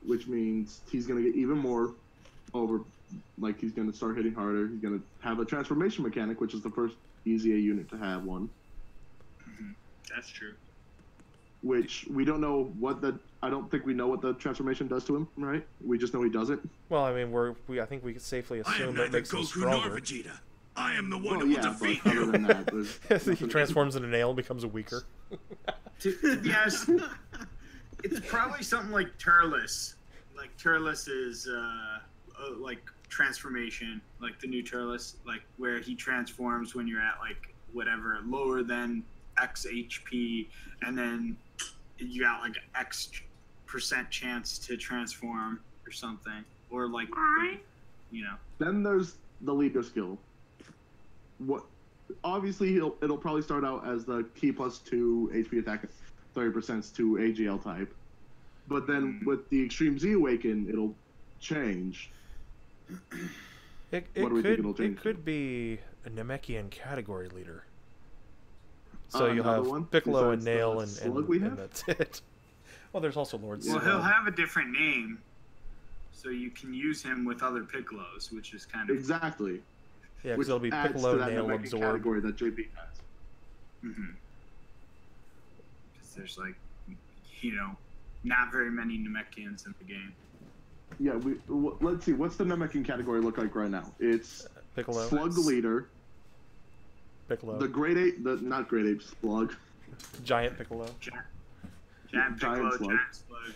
Which means he's going to get even more over, like he's going to start hitting harder. He's going to have a transformation mechanic, which is the first easy A unit to have one. That's true. Which we don't know what I don't think we know what the transformation does to him, right? We just know he does it. Well, I mean, I think we can safely I am assume that neither makes him Goku stronger. nor Vegeta. I am the one Well, who will yeah, defeat but other you. than that, there's He nothing- transforms into a nail and becomes a weaker. Yes, it's probably something like Turles. Like Turles is like transformation, like the new Turles, like where he transforms when you're at like whatever lower than X HP, and then you got like X percent chance to transform or something, or like you know. Then there's the leader skill. What? Obviously, it'll probably start out as the key plus 2 HP attack, 30% to AGL type, but then with the Extreme Z Awaken, it'll change. It What do we think it'll change to? could be a Namekian category leader. So you'll Another have one Piccolo and besides Nail the and slug we have? that's it. Well, there's also Lord Well, Slug. he'll have a different name, so you can use him with other Piccolos, which is kind of Exactly. Yeah, because Which it'll be adds Piccolo, to that Nail, Namekian Absorb. category that JP has. because there's like, you know, not very many Namekians in the game. Yeah, let's see. What's the Namekian category look like right now? It's Piccolo. Slug the leader, Piccolo. the Great Ape, not Great Ape, Slug, Giant Piccolo. Giant Piccolo, Giant Slug. Giant Slug,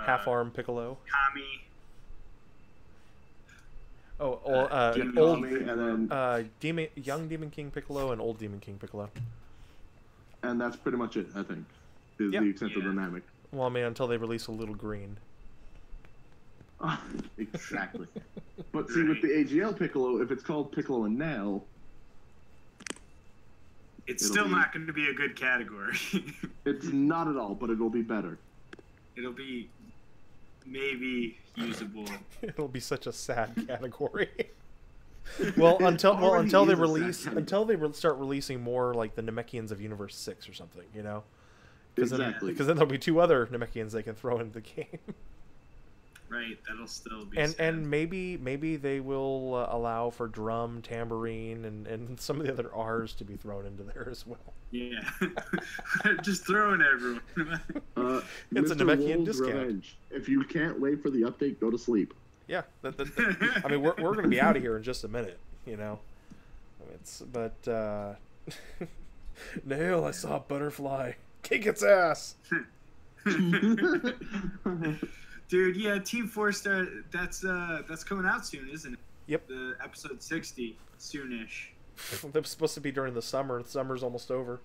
Half-arm Piccolo. Kami. Oh, Demon old Kami, and then young Demon King Piccolo and old Demon King Piccolo. and that's pretty much it. I think is Yeah. the extent of Yeah. the Namek. Well, I mean, until they release a little green. Exactly. But see, with the AGL Piccolo, if it's called Piccolo and Nail, It's It'll still be- not going to be a good category. it's not at all, but it'll be better. It'll be maybe usable. It'll be such a sad category. Well, until already they is a sad release category. until they start releasing more like the Namekians of Universe 6 or something, you know? Exactly. Because then there'll be 2 other Namekians they can throw into the game. Right, that'll still be And sad. maybe they will allow for drum, tambourine, and some of the other R's to be thrown into there as well. Yeah. Just throwing everyone. It's a Mr. Namekian Wolf's discount. Revenge. If you can't wait for the update, go to sleep. Yeah, I mean we're going to be out of here in just a minute, you know. Nail, I saw a butterfly. Kick its ass. Dude, yeah, Team 4 Star, that's coming out soon, isn't it? Yep. The episode 60 soonish. That's supposed to be during the summer. Summer's almost over.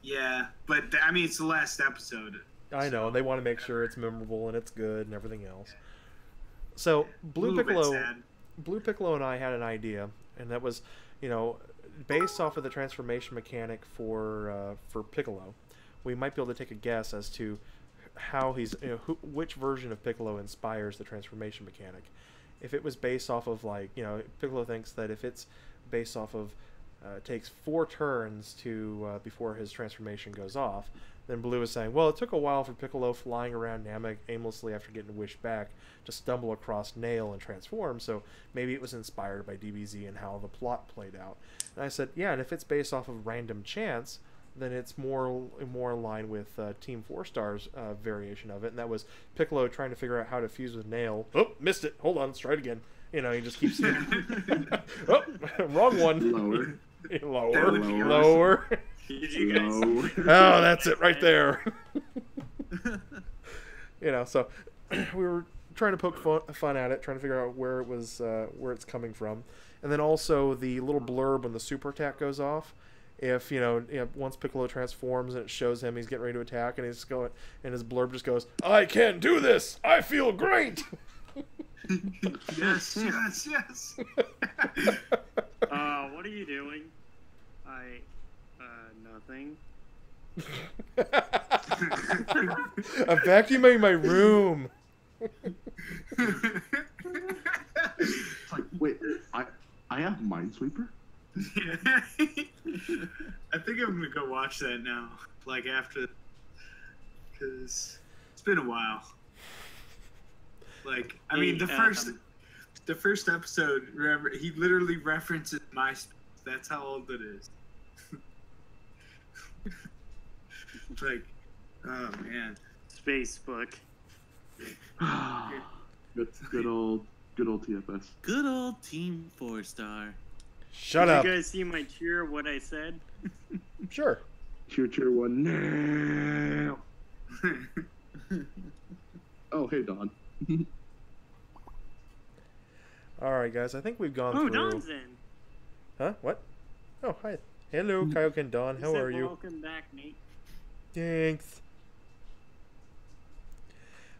Yeah, but I mean, it's the last episode. I know. They want to make sure it's memorable and it's good and everything else. So Blue little bit Piccolo, sad. Blue Piccolo and I had an idea, and that was, you know, based off of the transformation mechanic for Piccolo, we might be able to take a guess as to how he's, you know, which version of Piccolo inspires the transformation mechanic. If it was based off of, like, you know, Piccolo thinks that if it's based off of takes 4 turns to before his transformation goes off, then Blue is saying, well, it took a while for Piccolo flying around Namek aimlessly after getting wished back to stumble across Nail and transform, so maybe it was inspired by DBZ and how the plot played out. And I said, yeah, and if it's based off of random chance, then it's more in line with Team 4 Star's variation of it, and that was Piccolo trying to figure out how to fuse with Nail. Oh, missed it. Hold on, let's try it again. You know, he just keeps... oh, wrong one. Lower. Lower. Did you guys? Oh, that's it right there. You know, so we were trying to poke fun at it, trying to figure out where it was, where it's coming from, and then also the little blurb when the super attack goes off. If you know, once Piccolo transforms and it shows him he's getting ready to attack, and he's going, and his blurb just goes, "I can do this. I feel great." Yes. What are you doing? Nothing. I'm vacuuming my room. It's like, wait, I have Minesweeper? I think I'm gonna go watch that now. Like after, because it's been a while. Like I mean, the first episode, remember, he literally references MySpace. That's how old it is. Like, oh man, Facebook. good old TFS. Good old Team 4 Star. Shut up. Did you guys see my cheer? What I said? Sure. Cheer one now. Oh, hey Don. All right, guys. I think we've gone Oh, through. Don's in. Huh? What? Oh, hi. Hello, Kaioken and Don. How He said, are you? Welcome back, Nate. Thanks.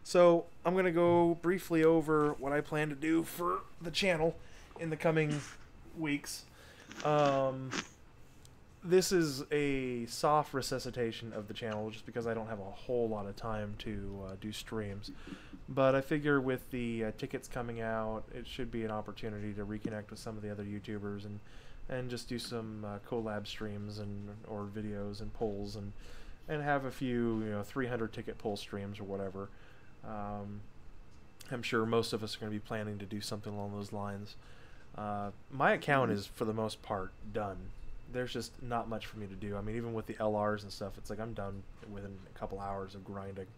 So I'm going to go briefly over what I plan to do for the channel in the coming weeks. This is a soft resuscitation of the channel just because I don't have a whole lot of time to do streams. But I figure with the tickets coming out, it should be an opportunity to reconnect with some of the other YouTubers and just do some collab streams or videos and polls and have a few, 300 ticket poll streams or whatever. I'm sure most of us are going to be planning to do something along those lines. My account is, for the most part, done. There's just not much for me to do. I mean, even with the LRs and stuff, it's like I'm done within a couple hours of grinding.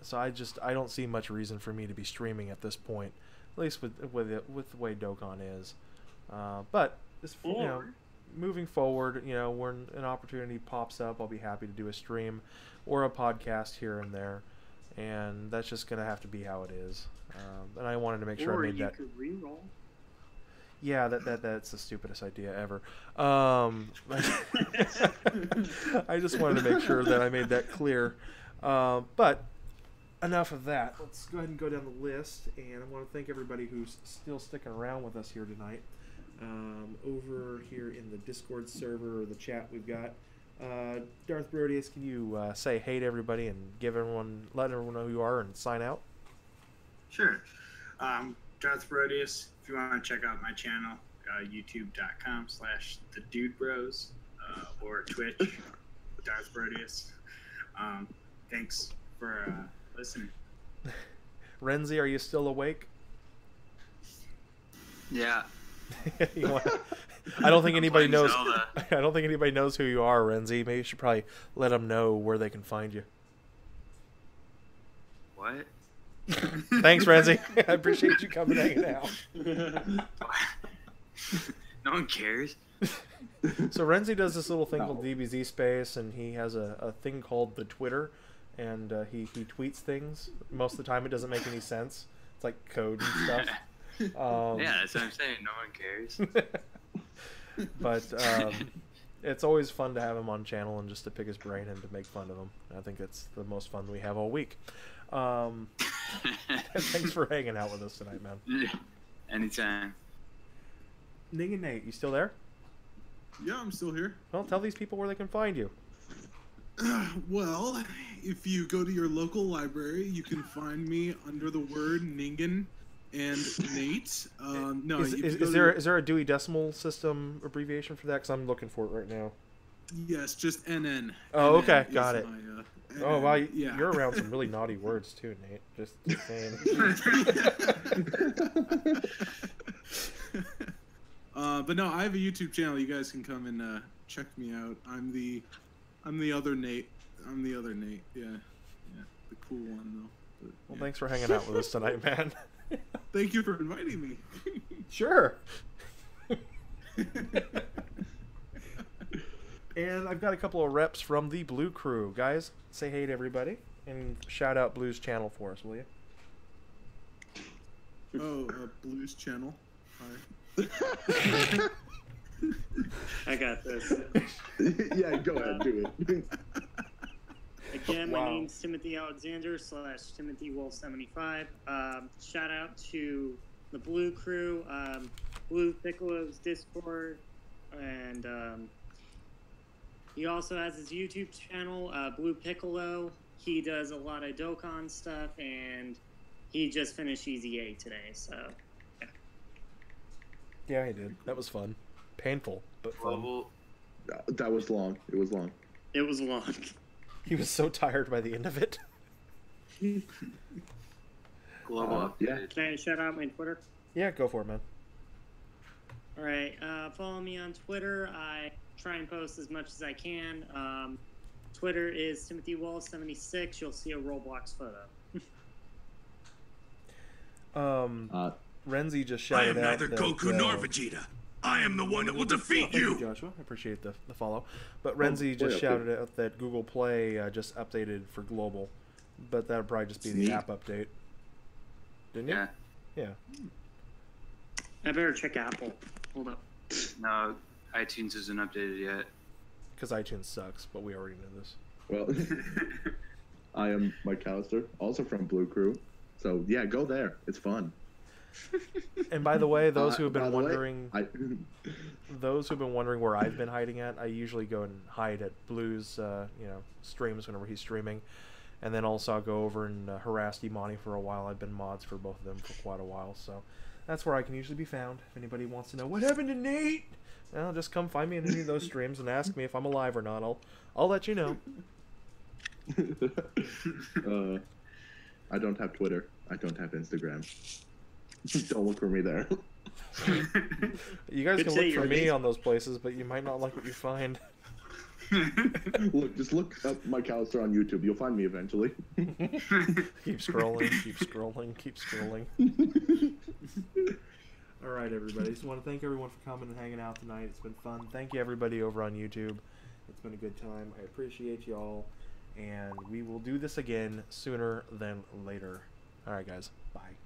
So I don't see much reason for me to be streaming at this point, at least with the way Dokkan is. But this, moving forward, when an opportunity pops up, I'll be happy to do a stream or a podcast here and there, and that's just gonna have to be how it is. And I wanted to make sure I made that. Could re-roll. Yeah, that's the stupidest idea ever. I just wanted to make sure that I made that clear. But enough of that. Let's go ahead and go down the list, and I want to thank everybody who's still sticking around with us here tonight. Over here in the Discord server or the chat we've got Darth Brodius, can you say hey to everybody and let everyone know who you are and sign out? Sure. Darth Brodius. If you want to check out my channel, youtube.com/thedudebros or Twitch, Darth Brodius. Thanks for listening. Renzi, are you still awake? Yeah. I don't think anybody knows. Zelda. I don't think anybody knows who you are, Renzi. Maybe you should probably let them know where they can find you. What? Thanks, Renzi. I appreciate you coming hanging out. No one cares. So Renzi does this little thing called DBZ Space, and he has a thing called the Twitter, and he tweets things. Most of the time, it doesn't make any sense. It's like code and stuff. Yeah, that's what I'm saying. No one cares. But it's always fun to have him on channel and just to pick his brain and to make fun of him. I think it's the most fun we have all week. Thanks for hanging out with us tonight, man. Anytime. Ning and Nate, you still there? Yeah, I'm still here. Well, tell these people where they can find you. Well, if you go to your local library, you can find me under the word Ningen and Nate. No, Is there a Dewey Decimal System abbreviation for that? Because I'm looking for it right now. Yes, just NN. Oh, okay, NN got is it. my, Oh, wow, yeah. you're around some really naughty words too, Nate. Just saying. But no, I have a YouTube channel. You guys can come and check me out. I'm the other Nate. I'm the other Nate. Yeah, the cool one though. But, Well, yeah. thanks for hanging out with us tonight, man. Thank you for inviting me. Sure. And I've got a couple of reps from the Blue Crew. Guys, say hey to everybody and shout out Blue's channel for us, will you? Oh, Blues channel. Hi. I got this. Yeah, go ahead, do it. Again, Wow. my name's Timothy Alexander / Timothy Wolf 75. Shout out to the Blue Crew, Blue Piccolo's Discord, and he also has his YouTube channel, Blue Piccolo. He does a lot of DOKKAN stuff, and he just finished Easy 8 today, so yeah. Yeah, I did. That was fun. Painful, but fun. Global. That was long. It was long. It was long. He was so tired by the end of it. Global. Yeah. Can I shout out my Twitter? Yeah, go for it, man. All right, follow me on Twitter. I try and post as much as I can. Twitter is Timothy Wall 76. You'll see a Roblox photo. Renzi just I shouted am out neither that, Goku nor Vegeta. I am the one that will defeat thank you, you. Joshua. I appreciate the follow. But Renzi just okay. shouted out that Google Play just updated for global, but that would probably just be the Neat. app update. Didn't you? Yeah. Yeah. I better check Apple. Hold up. No, iTunes isn't updated yet. Because iTunes sucks, but we already know this. Well, I am Mike Callister, also from Blue Crew. So yeah, go there. It's fun. And by the way, those who have by been the way, wondering, those who've been wondering where I've been hiding at, I usually go and hide at Blue's, streams whenever he's streaming, and then also I'll go over and harass Imani for a while. I've been mods for both of them for quite a while, so that's where I can usually be found. If anybody wants to know what happened to Nate, well, just come find me in any of those streams and ask me if I'm alive or not. I'll let you know. I don't have Twitter. I don't have Instagram. Don't look for me there. You guys Good can say look for you're me amazing. on those places, but you might not like what you find. Just look up Mike Callister on YouTube. You'll find me eventually. Keep scrolling, keep scrolling, keep scrolling. All right, everybody. Just want to thank everyone for coming and hanging out tonight. It's been fun. Thank you, everybody over on YouTube. It's been a good time. I appreciate you all. And we will do this again sooner than later. All right, guys. Bye.